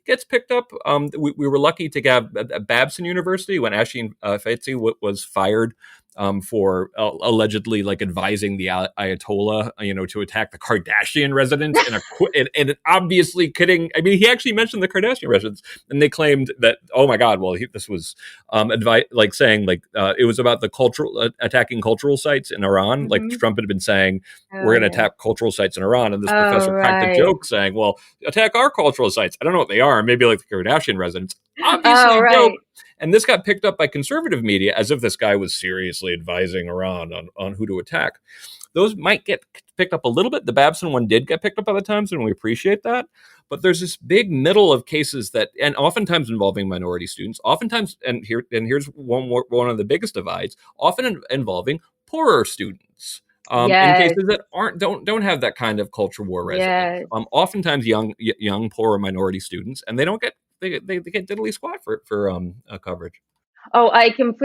gets picked up. We were lucky to have at Babson University when Asheen Fetzi was fired for allegedly like advising the Ayatollah, to attack the Kardashian residence and obviously kidding. I mean, he actually mentioned the Kardashian residence, and they claimed that, oh my God, well, this was advice, like saying like it was about the attacking cultural sites in Iran. Mm-hmm. Like Trump had been saying, we're going to attack cultural sites in Iran, and this professor cracked a joke saying, well, attack our cultural sites. I don't know what they are, maybe like the Kardashian residence. Obviously, joke. And this got picked up by conservative media as if this guy was seriously advising Iran on who to attack. Those might get picked up a little bit. The Babson one did get picked up by the Times, and we appreciate that. But there's this big middle of cases that, and oftentimes involving minority students, oftentimes, and here's one of the biggest divides, often involving poorer students. In cases that don't have that kind of culture war resonance. Oftentimes young poor minority students, and they don't get they get diddly squat for coverage. Oh, I didn't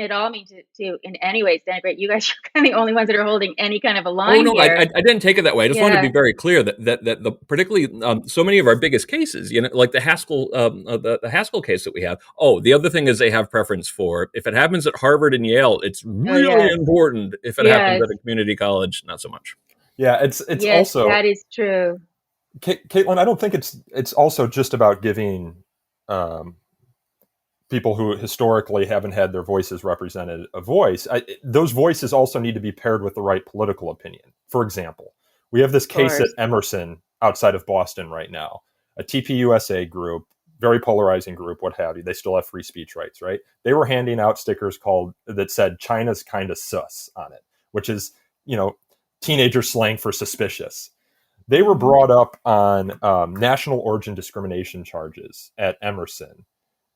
at all mean to in any way denigrate you guys. You're kind of the only ones that are holding any kind of a Oh line no, here. I didn't take it that way. I just wanted to Yeah. be very clear that the particularly so many of our biggest cases, like the Haskell the Haskell case that we have. Oh, the other thing is they have preference for if it happens at Harvard and Yale, it's Oh, really yes. important. If it happens Yes. at a community college, not so much. Yeah, it's Yes, also, that is true. Caitlin, I don't think it's also just about giving people who historically haven't had their voices represented a voice. Those voices also need to be paired with the right political opinion. For example, we have this Of case at course. Emerson outside of Boston right now, a TPUSA group, very polarizing group, what have you. They still have free speech rights, right? They were handing out stickers that said China's kind of sus on it, which is, teenager slang for suspicious. They were brought up on national origin discrimination charges at Emerson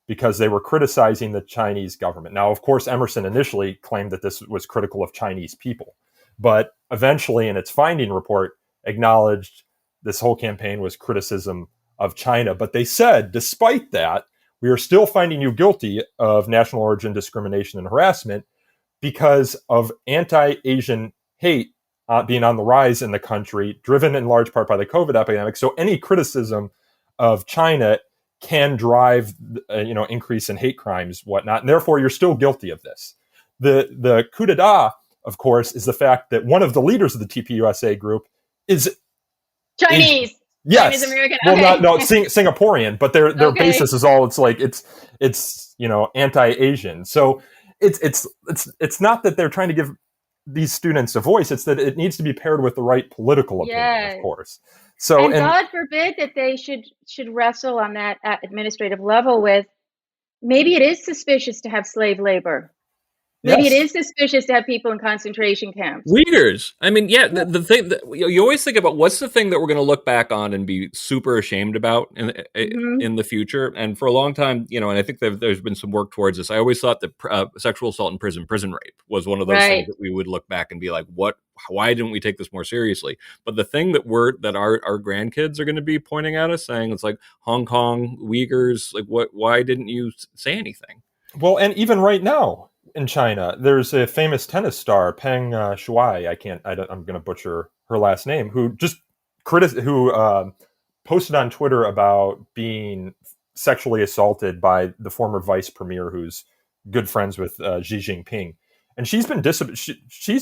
because they were criticizing the Chinese government. Now, of course, Emerson initially claimed that this was critical of Chinese people, but eventually in its finding report acknowledged this whole campaign was criticism of China. But they said, despite that, we are still finding you guilty of national origin discrimination and harassment because of anti-Asian hate being on the rise in the country, driven in large part by the COVID epidemic. So any criticism of China can drive, increase in hate crimes, whatnot, and therefore you're still guilty of this. The coup d'etat, of course, is the fact that one of the leaders of the TPUSA group is Chinese. Asian. Yes. Chinese American. Well, Okay. Singaporean, but their Okay. basis is all it's anti-Asian. So it's not that they're trying to give these students a voice. It's that it needs to be paired with the right political opinion, Yes. of course. So and God forbid that they should wrestle on that administrative level with, maybe it is suspicious to have slave labor. Maybe yes. it is suspicious to have people in concentration camps. Uyghurs. I mean, yeah, the thing that you always think about, what's the thing that we're going to look back on and be super ashamed about in the future? And for a long time, and I think there's been some work towards this. I always thought that sexual assault in prison rape was one of those things that we would look back and be like, why didn't we take this more seriously? But the thing that our grandkids are going to be pointing at us, saying it's like Hong Kong, Uyghurs, like why didn't you say anything? Well, and even right now in China, there's a famous tennis star, Peng Shuai. I'm going to butcher her last name, who just posted on Twitter about being sexually assaulted by the former vice premier, who's good friends with Xi Jinping, and she's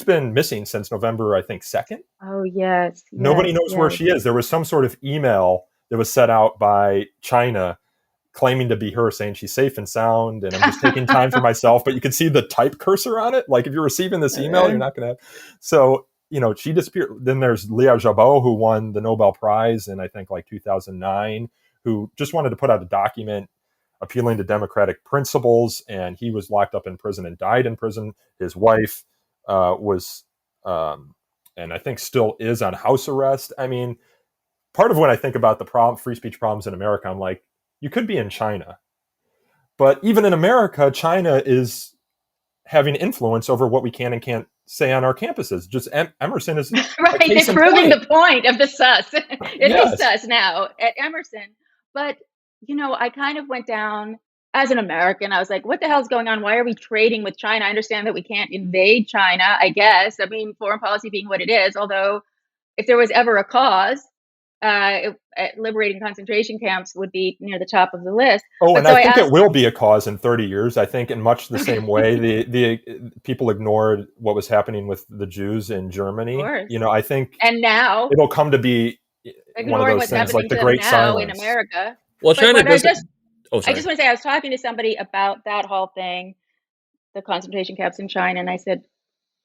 been missing since November, I think, 2nd. Oh yes. Nobody knows where she is. There was some sort of email that was set out by China claiming to be her, saying she's safe and sound, and I'm just taking time for myself. But you can see the type cursor on it. Like if you're receiving this email, you're not going to have. So, she disappeared. Then there's Liu Xiaobo, who won the Nobel Prize in, I think, like 2009, who just wanted to put out a document appealing to democratic principles. And he was locked up in prison and died in prison. His wife was, and I think still is, on house arrest. I mean, part of when I think about the free speech problems in America, I'm like, you could be in China, but even in America, China is having influence over what we can and can't say on our campuses. Just Emerson is right. It's proving the point of the sus. It is sus now at Emerson. But, I kind of went down as an American. I was like, what the hell's going on? Why are we trading with China? I understand that we can't invade China, I guess. I mean, foreign policy being what it is, although if there was ever a cause, liberating concentration camps would be near the top of the list. Oh, and I think it will be a cause in 30 years. I think in much the same way the people ignored what was happening with the Jews in Germany. I think, and now it'll come to be one of those things like the Great Silence in America. Well, China I just want to say, I was talking to somebody about that whole thing, the concentration camps in China, and I said,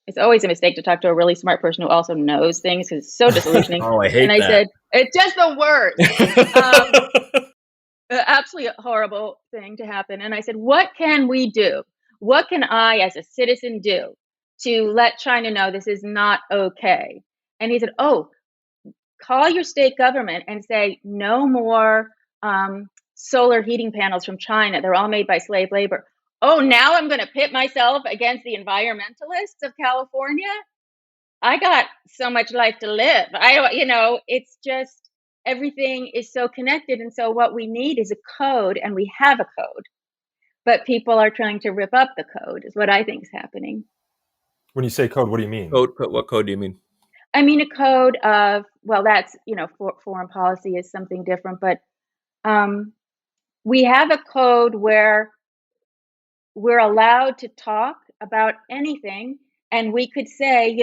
it's always a mistake to talk to a really smart person who also knows things, because it's so disillusioning. Oh, I hate that. And I said, it's just the worst. Absolutely horrible thing to happen. And I said, what can we do? What can I, as a citizen, do to let China know this is not okay? And he said, call your state government and say, no more solar heating panels from China. They're all made by slave labor. Oh, now I'm going to pit myself against the environmentalists of California? I got so much life to live. It's just, everything is so connected. And so what we need is a code, and we have a code. but people are trying to rip up the code is what I think is happening. When you say code, what do you mean? What code do you mean? I mean a code of, well, that's, foreign policy is something different, but we have a code where we're allowed to talk about anything, and we could say,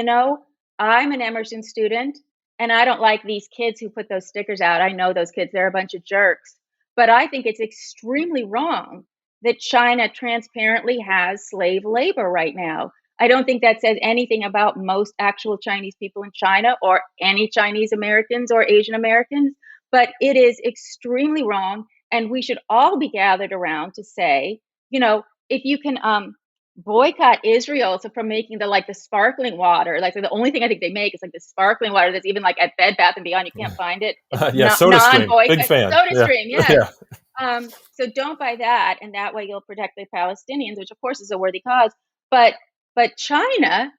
I'm an Emerson student and I don't like these kids who put those stickers out. I know those kids, they're a bunch of jerks. But I think it's extremely wrong that China transparently has slave labor right now. I don't think that says anything about most actual Chinese people in China or any Chinese Americans or Asian Americans, but it is extremely wrong. And we should all be gathered around to say, if you can boycott Israel from making the sparkling water, the only thing I think they make is the sparkling water that's even at Bed Bath and Beyond, you can't find it. SodaStream, big fan. SodaStream, yeah. So don't buy that, and that way you'll protect the Palestinians, which of course is a worthy cause. But China,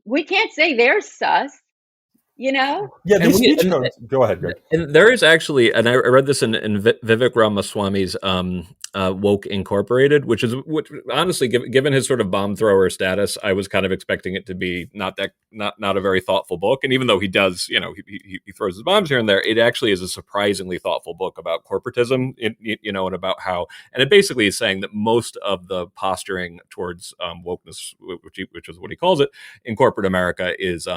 we can't say they're sus. Yeah, these speech codes. Go ahead, Greg. And there is actually, and I read this in Vivek Ramaswamy's Woke Incorporated, which honestly, given his sort of bomb thrower status, I was kind of expecting it to be not a very thoughtful book. And even though he does, he throws his bombs here and there, it actually is a surprisingly thoughtful book about corporatism, and about how, and it basically is saying that most of the posturing towards wokeness, which is what he calls it, in corporate America is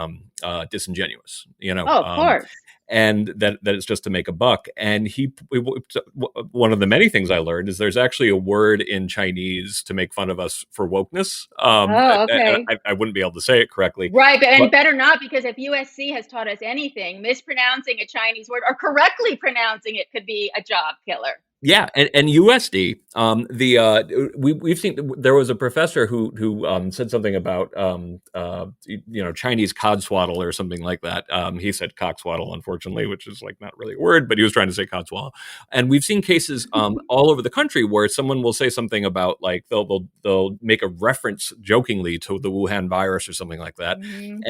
disingenuous. Of course. And that it's just to make a buck. And one of the many things I learned is there's actually a word in Chinese to make fun of us for wokeness. Okay. I wouldn't be able to say it correctly. Right, and better not, because if USC has taught us anything, mispronouncing a Chinese word or correctly pronouncing it could be a job killer. Yeah, and USD. We've seen there was a professor who said something about Chinese codswaddle or something like that. He said cockswaddle, unfortunately, which is not really a word, but he was trying to say codswaddle. And we've seen cases all over the country where someone will say something about they'll make a reference jokingly to the Wuhan virus or something like that, Mm-hmm.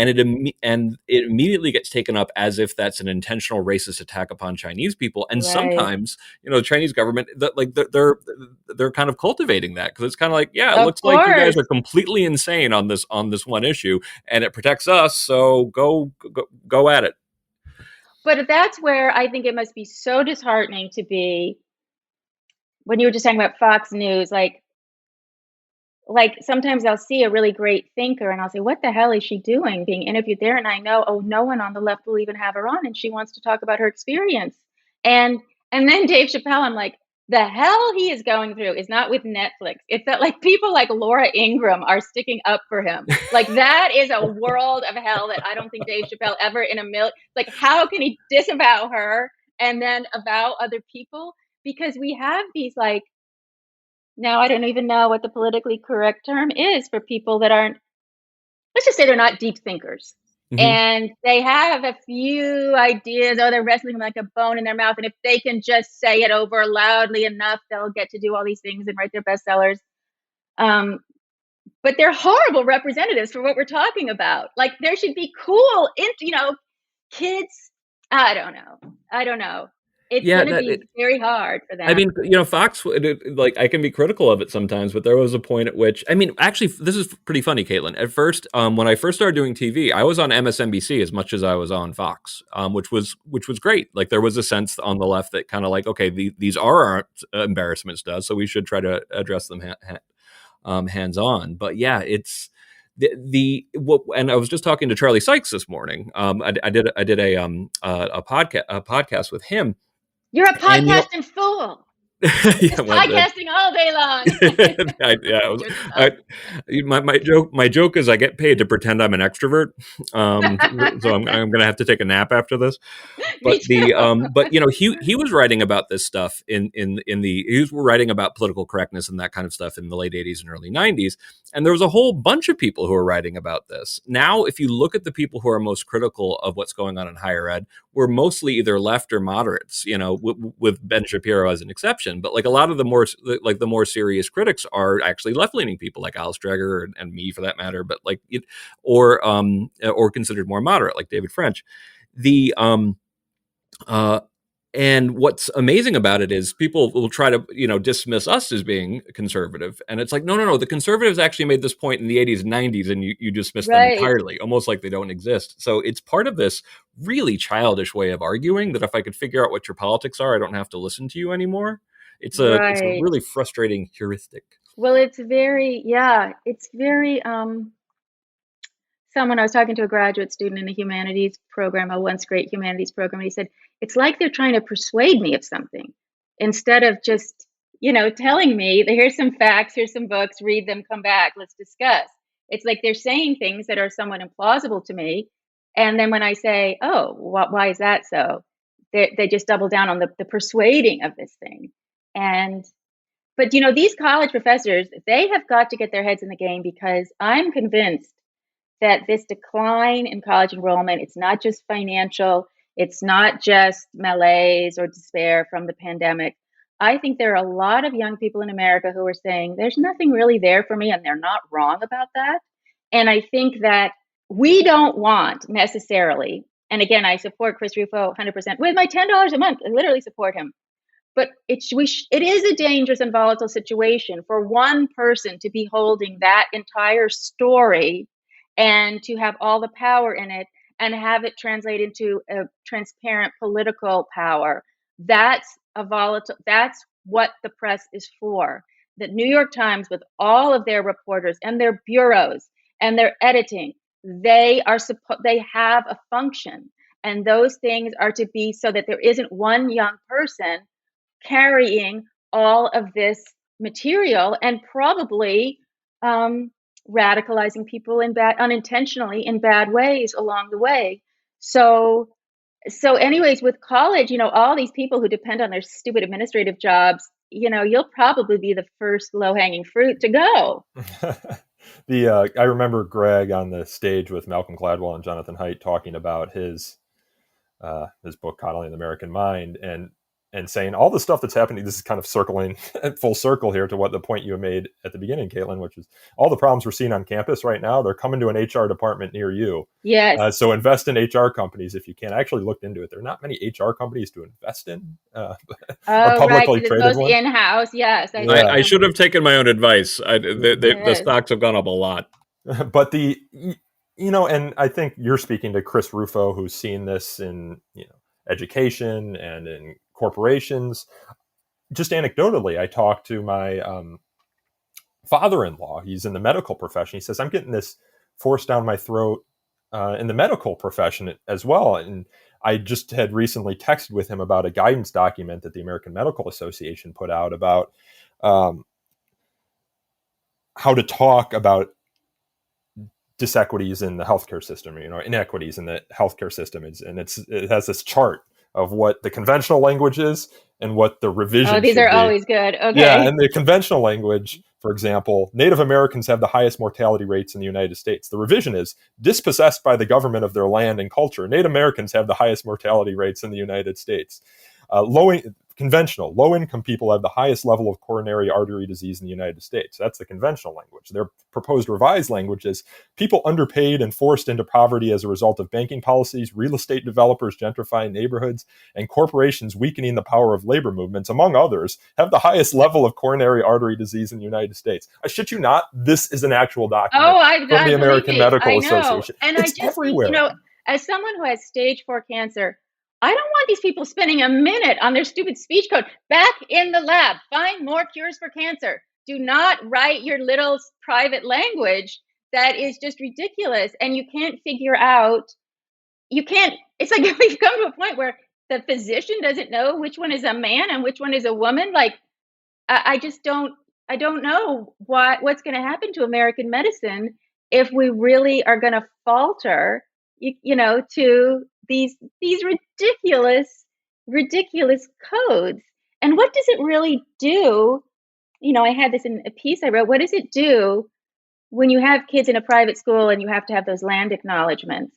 and it immediately gets taken up as if that's an intentional racist attack upon Chinese people. And Right. Sometimes the Chinese government they're kind of cultivating that, because it's kind of it Of looks like you guys course. are completely insane on this one issue, and it protects us, so go at it. But that's where I think it must be so disheartening to be, when you were just talking about Fox News, sometimes I'll see a really great thinker and I'll say, what the hell is she doing being interviewed there? And I know, no one on the left will even have her on, and she wants to talk about her experience. And then Dave Chappelle, I'm like, the hell he is going through is not with Netflix. It's that people like Laura Ingraham are sticking up for him. That is a world of hell that I don't think Dave Chappelle ever in a million, how can he disavow her and then avow other people? Because we have these now I don't even know what the politically correct term is for people that aren't, let's just say they're not deep thinkers. Mm-hmm. And they have a few ideas, they're wrestling like a bone in their mouth. And if they can just say it over loudly enough, they'll get to do all these things and write their bestsellers. But they're horrible representatives for what we're talking about. There should be cool, kids. I don't know. It's going to be very hard for them. I mean, Fox, I can be critical of it sometimes, but there was a point at which, actually, this is pretty funny, Caitlin. At first, when I first started doing TV, I was on MSNBC as much as I was on Fox, which was great. There was a sense on the left that kind of okay, these are our embarrassments to us, so we should try to address them hands on. But yeah, it's and I was just talking to Charlie Sykes this morning. I did a podcast with him. You're a podcasting fool. Podcasting all day long. My joke is I get paid to pretend I'm an extrovert, so I'm going to have to take a nap after this. But he was writing about this stuff he was writing about political correctness and that kind of stuff in the late 80s and early 90s, and there was a whole bunch of people who were writing about this. Now, if you look at the people who are most critical of what's going on in higher ed, we're mostly either left or moderates, with Ben Shapiro as an exception. But a lot of the more serious critics are actually left-leaning people like Alice Dreger and me, for that matter, but or considered more moderate, like David French. And what's amazing about it is people will try to, dismiss us as being conservative. And it's like, no. The conservatives actually made this point in the 80s and 90s, and you dismiss them Right. entirely, almost like they don't exist. So it's part of this really childish way of arguing that if I could figure out what your politics are, I don't have to listen to you anymore. It's a Right. really frustrating heuristic. Well, it's very, someone, I was talking to a graduate student in a humanities program, a once great humanities program, and he said, it's like they're trying to persuade me of something instead of just, telling me that here's some facts, here's some books, read them, come back, let's discuss. It's like they're saying things that are somewhat implausible to me. And then when I say, oh, why is that so? They just double down on the persuading of this thing. But these college professors, they have got to get their heads in the game, because I'm convinced that this decline in college enrollment, it's not just financial, it's not just malaise or despair from the pandemic. I think there are a lot of young people in America who are saying there's nothing really there for me, and they're not wrong about that. And I think that we don't want necessarily, and again, I support Chris Rufo 100% with my $10 a month. I literally support him. But it is a dangerous and volatile situation for one person to be holding that entire story and to have all the power in it and have it translate into a transparent political power. That's what the press is for. The New York Times, with all of their reporters and their bureaus and their editing, they have a function. And those things are to be so that there isn't one young person carrying all of this material and probably radicalizing people unintentionally in bad ways along the way. So anyways, with college, all these people who depend on their stupid administrative jobs, you'll probably be the first low-hanging fruit to go. I remember Greg on the stage with Malcolm Gladwell and Jonathan Haidt talking about his book, Coddling the American Mind, and saying all the stuff that's happening. This is kind of circling full circle here to what the point you made at the beginning, Caitlin, which is all the problems we're seeing on campus right now, they're coming to an HR department near you. Yes. So invest in HR companies if you can. I actually looked into it. There are not many HR companies to invest in. Or publicly right. traded ones. In-house. Yes. I should have taken my own advice. The stocks have gone up a lot. But and I think you're speaking to Chris Rufo, who's seen this in education and in corporations. Just anecdotally, I talked to my father-in-law. He's in the medical profession. He says, I'm getting this forced down my throat in the medical profession as well. And I just had recently texted with him about a guidance document that the American Medical Association put out about how to talk about disequities in the healthcare system, inequities in the healthcare system. It has this chart of what the conventional language is and what the revision. Oh, these are always good. Okay. Yeah, and the conventional language, for example, Native Americans have the highest mortality rates in the United States. The revision is dispossessed by the government of their land and culture. Native Americans have the highest mortality rates in the United States. Low-income people have the highest level of coronary artery disease in the United States. That's the conventional language. Their proposed revised language is people underpaid and forced into poverty as a result of banking policies, real estate developers gentrifying neighborhoods, and corporations weakening the power of labor movements, among others, have the highest level of coronary artery disease in the United States. I shit you not, this is an actual document from the American Medical Association. And it's everywhere. As someone who has stage 4 cancer, I don't want these people spending a minute on their stupid speech code. Back in the lab, find more cures for cancer. Do not write your little private language that is just ridiculous. And you can't figure out, it's like we've come to a point where the physician doesn't know which one is a man and which one is a woman. Like, I don't know what's going to happen to American medicine if we really are going to falter, to these ridiculous codes. And what does it really do? I had this in a piece I wrote. What does it do when you have kids in a private school and you have to have those land acknowledgments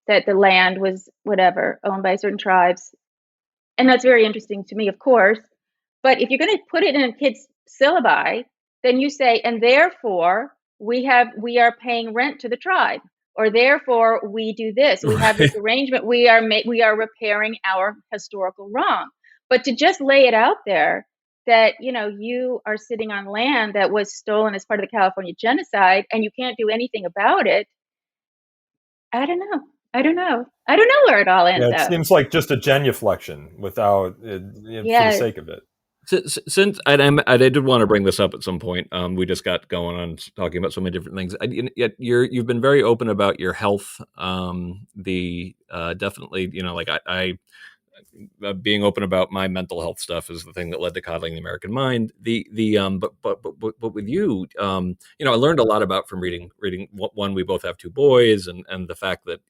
that the land was owned by certain tribes? And that's very interesting to me, of course. But if you're going to put it in a kid's syllabi, then you say, and therefore we are paying rent to the tribe, or therefore we do this. We have this arrangement. We are repairing our historical wrong. But to just lay it out there that, you are sitting on land that was stolen as part of the California genocide and you can't do anything about it. I don't know. I don't know where it all ends Yeah, it up. seems like just a genuflection without for the sake of it. Since I did want to bring this up at some point, we just got going on talking about so many different things. Yet you've been very open about your health. Definitely, like I being open about my mental health stuff is the thing that led to Coddling the American Mind. But with you, I learned a lot about from reading. One, we both have two boys, and the fact that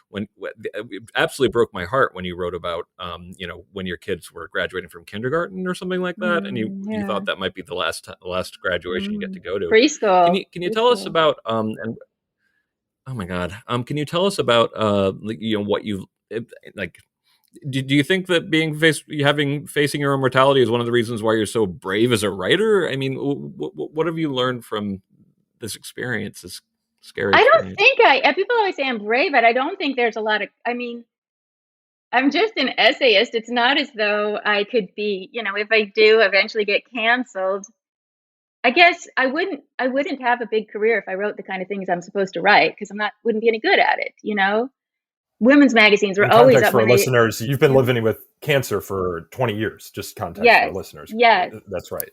when it absolutely broke my heart when you wrote about when your kids were graduating from kindergarten or something like that, and you thought that might be the last graduation you get to go to preschool. Can you tell us about and oh my God, can you tell us about what you like? Do you think that facing your own mortality is one of the reasons why you're so brave as a writer? I mean, what have you learned from this experience, this scary experience? I don't think people always say I'm brave, but I don't think there's a lot of, I'm just an essayist. It's not as though I could be, if I do eventually get canceled, I guess I wouldn't have a big career if I wrote the kind of things I'm supposed to write, because wouldn't be any good at it, Women's magazines were always up for listeners. You've been living with cancer for 20 years. Just context for listeners. Yes, that's right.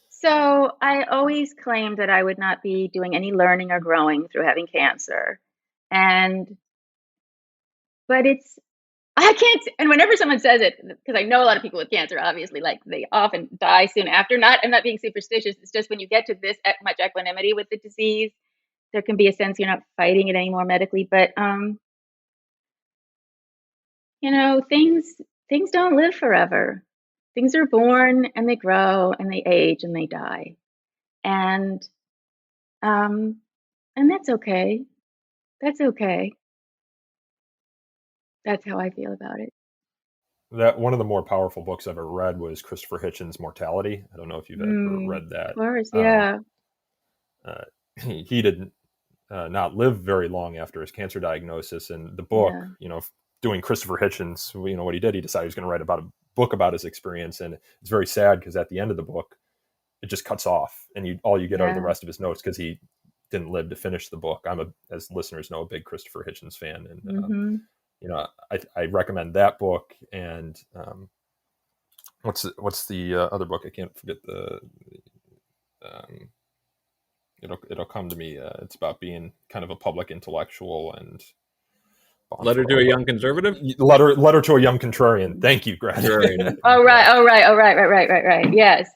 So I always claimed that I would not be doing any learning or growing through having cancer, but I can't. And whenever someone says it, because I know a lot of people with cancer, obviously, like they often die soon after. I'm not being superstitious. It's just when you get to this much equanimity with the disease, there can be a sense you're not fighting it anymore medically, but. Things don't live forever. Things are born and they grow and they age and they die. And that's okay. That's okay. That's how I feel about it. That one of the more powerful books I've ever read was Christopher Hitchens' Mortality. I don't know if you've ever read that. Of course, yeah. He did not live very long after his cancer diagnosis, and the book, doing Christopher Hitchens, what he did, he decided he was going to write about a book about his experience. And it's very sad because at the end of the book, it just cuts off and all you get are the rest of his notes because he didn't live to finish the book. I'm as listeners know, a big Christopher Hitchens fan. And, I recommend that book. And what's the other book? I can't forget it'll come to me. It's about being kind of a public intellectual and Letter to a Young Conservative? Letter to a Young Contrarian. Thank you, Greg. Oh, right. Yes.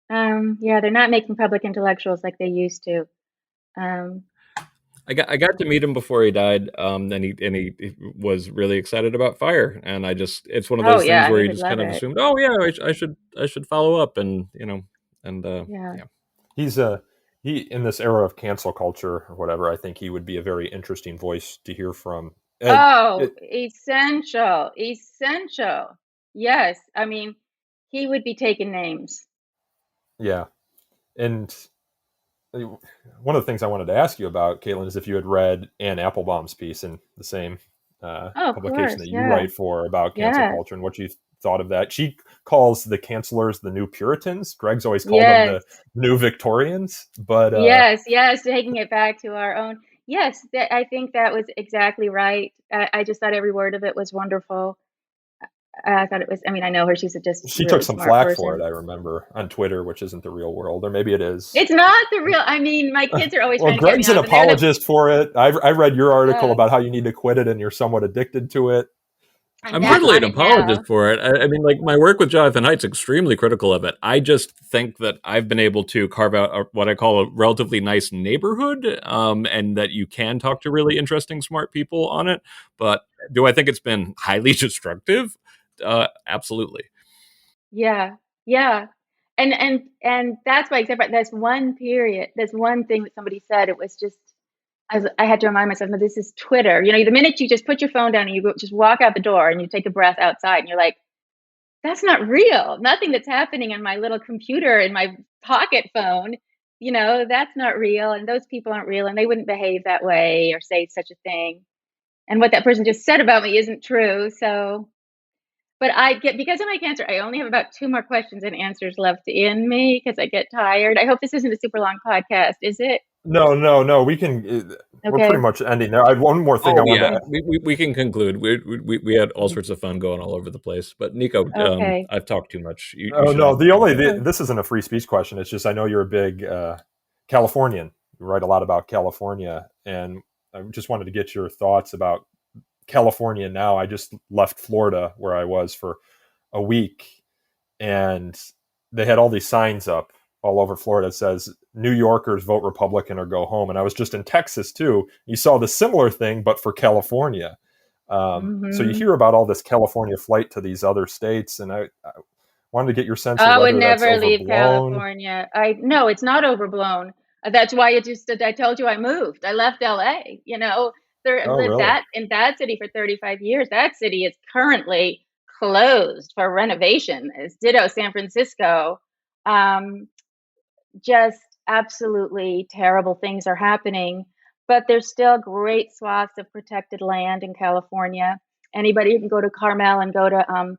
They're not making public intellectuals like they used to. I got to meet him before he died, and he was really excited about FIRE, and it's one of those things where you just kind of assumed, I should follow up, and He's he in this era of cancel culture or whatever, I think he would be a very interesting voice to hear from. Essential. Yes. I mean, he would be taking names. Yeah. And one of the things I wanted to ask you about, Caitlin, is if you had read Anne Applebaum's piece in the same publication that you write for about cancel culture and what you thought of that. She calls the cancelers the new Puritans. Greg's always called them the new Victorians. But yes, taking it back to our own. Yes, I think that was exactly right. I just thought every word of it was wonderful. I thought it was. I mean, I know her. She really took some flack person. for it. I remember on Twitter, which isn't the real world, or maybe it is. It's not the real. I mean, my kids are always. Well, Greg's an apologist for it. I read your article about how you need to quit it, and you're somewhat addicted to it. I'm hardly an apologist for it. I mean, like my work with Jonathan Haidt's extremely critical of it. I just think that I've been able to carve out what I call a relatively nice neighborhood, and that you can talk to really interesting, smart people on it. But do I think it's been highly destructive? Absolutely. Yeah. And that's why, except for this one period, this one thing that somebody said, it was just, I had to remind myself, no, this is Twitter. The minute you just put your phone down and you just walk out the door and you take a breath outside and you're like, that's not real. Nothing that's happening on my little computer in my pocket phone that's not real, and those people aren't real, and they wouldn't behave that way or say such a thing. And what that person just said about me isn't true. So, but because of my cancer, I only have about 2 more questions and answers left in me because I get tired. I hope this isn't a super long podcast, is it? No. We can. We're Okay. pretty much ending there. I have one more thing I wanted to. We can conclude. We had all sorts of fun going all over the place. But Nico, Okay. I've talked too much. This isn't a free speech question. It's just I know you're a big Californian. You write a lot about California, and I just wanted to get your thoughts about California now. I just left Florida where I was for a week, and they had all these signs up all over Florida that says New Yorkers vote Republican or go home. And I was just in Texas too. You saw the similar thing, but for California. So you hear about all this California flight to these other states, and I wanted to get your sense of whether I would that's never leave overblown. California. No, it's not overblown. That's why I told you I moved. I left LA, Really? in that city for 35 years. That city is currently closed for renovation. It's ditto San Francisco. Just absolutely terrible things are happening, but there's still great swaths of protected land in California. Anybody who can go to Carmel and go to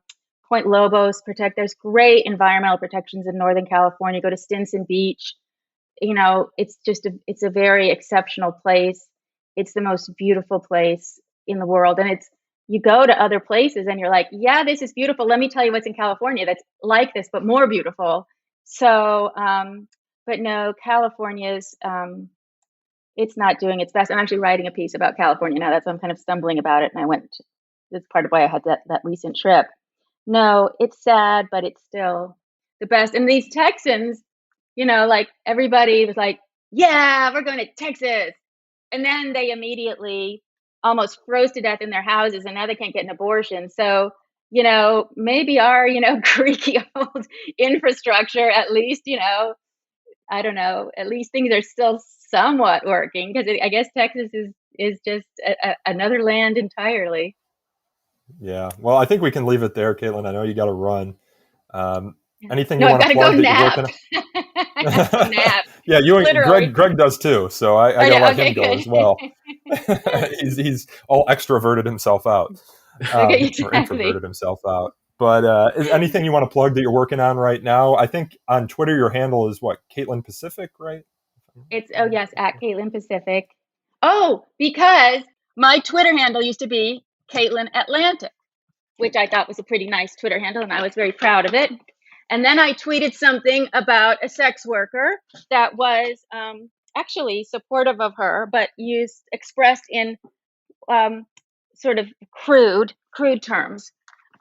Point Lobos, there's great environmental protections in Northern California. Go to Stinson Beach. It's a very exceptional place. It's the most beautiful place in the world. And you go to other places and you're like, yeah, this is beautiful. Let me tell you what's in California that's like this, but more beautiful. So, but no, California's, it's not doing its best. I'm actually writing a piece about California now. I'm kind of stumbling about it. And that's part of why I had that recent trip. No, it's sad, but it's still the best. And these Texans, like everybody was like, yeah, we're going to Texas. And then they immediately almost froze to death in their houses, and now they can't get an abortion. So, maybe our, creaky old infrastructure, at least, I don't know, at least things are still somewhat working, because I guess Texas is just another land entirely. Yeah. Well, I think we can leave it there, Caitlin. I know you got to run. Anything No, you want to plug that nap. you're working I gotta nap. Yeah, you and Literally. Greg does too. So I got to let him go good. as well. He's all extroverted himself out. Okay, Or exactly. introverted himself out. But is anything you want to plug that you're working on right now? I think on Twitter your handle is what? Caitlin Pacific, right? It's yes, at Caitlin Pacific. Oh, because my Twitter handle used to be Caitlin Atlantic, which I thought was a pretty nice Twitter handle, and I was very proud of it. And then I tweeted something about a sex worker that was actually supportive of her, but expressed in sort of crude terms.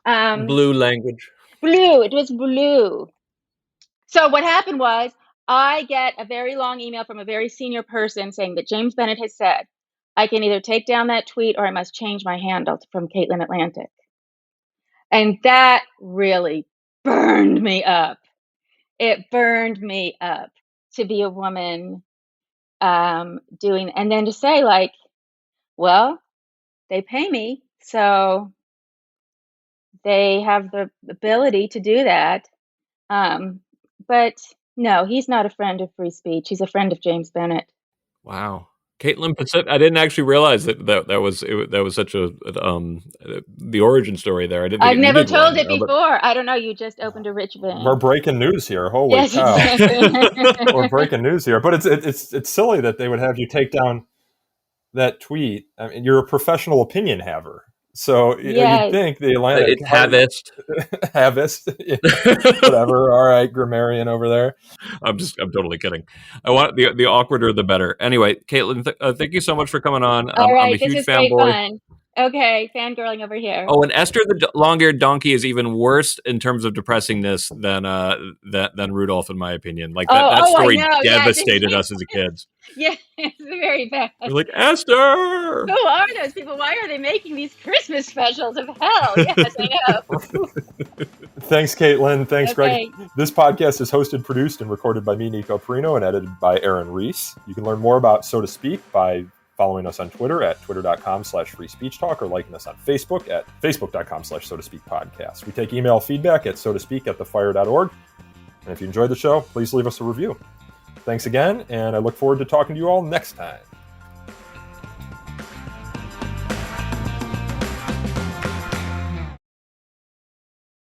Blue language. Blue. It was blue. So what happened was I get a very long email from a very senior person saying that James Bennett has said, I can either take down that tweet or I must change my handle from Caitlin Atlantic. And that really burned me up. It burned me up to be a woman doing, and then to say like, well, they pay me, so they have the ability to do that. But no, he's not a friend of free speech. He's a friend of James Bennett. Wow. Caitlin Pacific. I didn't actually realize that was such a the origin story there. I didn't. I've never told it before. I don't know. You just opened a rich vein. We're breaking news here. Holy yes, cow! Exactly. We're breaking news here. But it's silly that they would have you take down that tweet. I mean, you're a professional opinion haver. So Yes. you'd think the Atlantic It's Havist. Whatever. All right, grammarian over there. I'm totally kidding. I want the awkwarder the better. Anyway, Caitlin, thank you so much for coming on. All right, I'm a this huge is great fanboy. fun. Okay, fangirling over here. Oh, and Esther the long-eared donkey is even worse in terms of depressingness than Rudolph, in my opinion. Like that story devastated us as kids. Yeah, it's very bad. We're like, Esther! Who are those people? Why are they making these Christmas specials of hell? Yes, I know. Thanks, Caitlin. Thanks, Okay. Greg. This podcast is hosted, produced, and recorded by me, Nico Perino, and edited by Aaron Reese. You can learn more about So to Speak by following us on Twitter at twitter.com/freespeechtalk or liking us on Facebook at facebook.com/so-to-speak-podcast. We take email feedback at so-to-speak@thefire.org. And if you enjoyed the show, please leave us a review. Thanks again, and I look forward to talking to you all next time.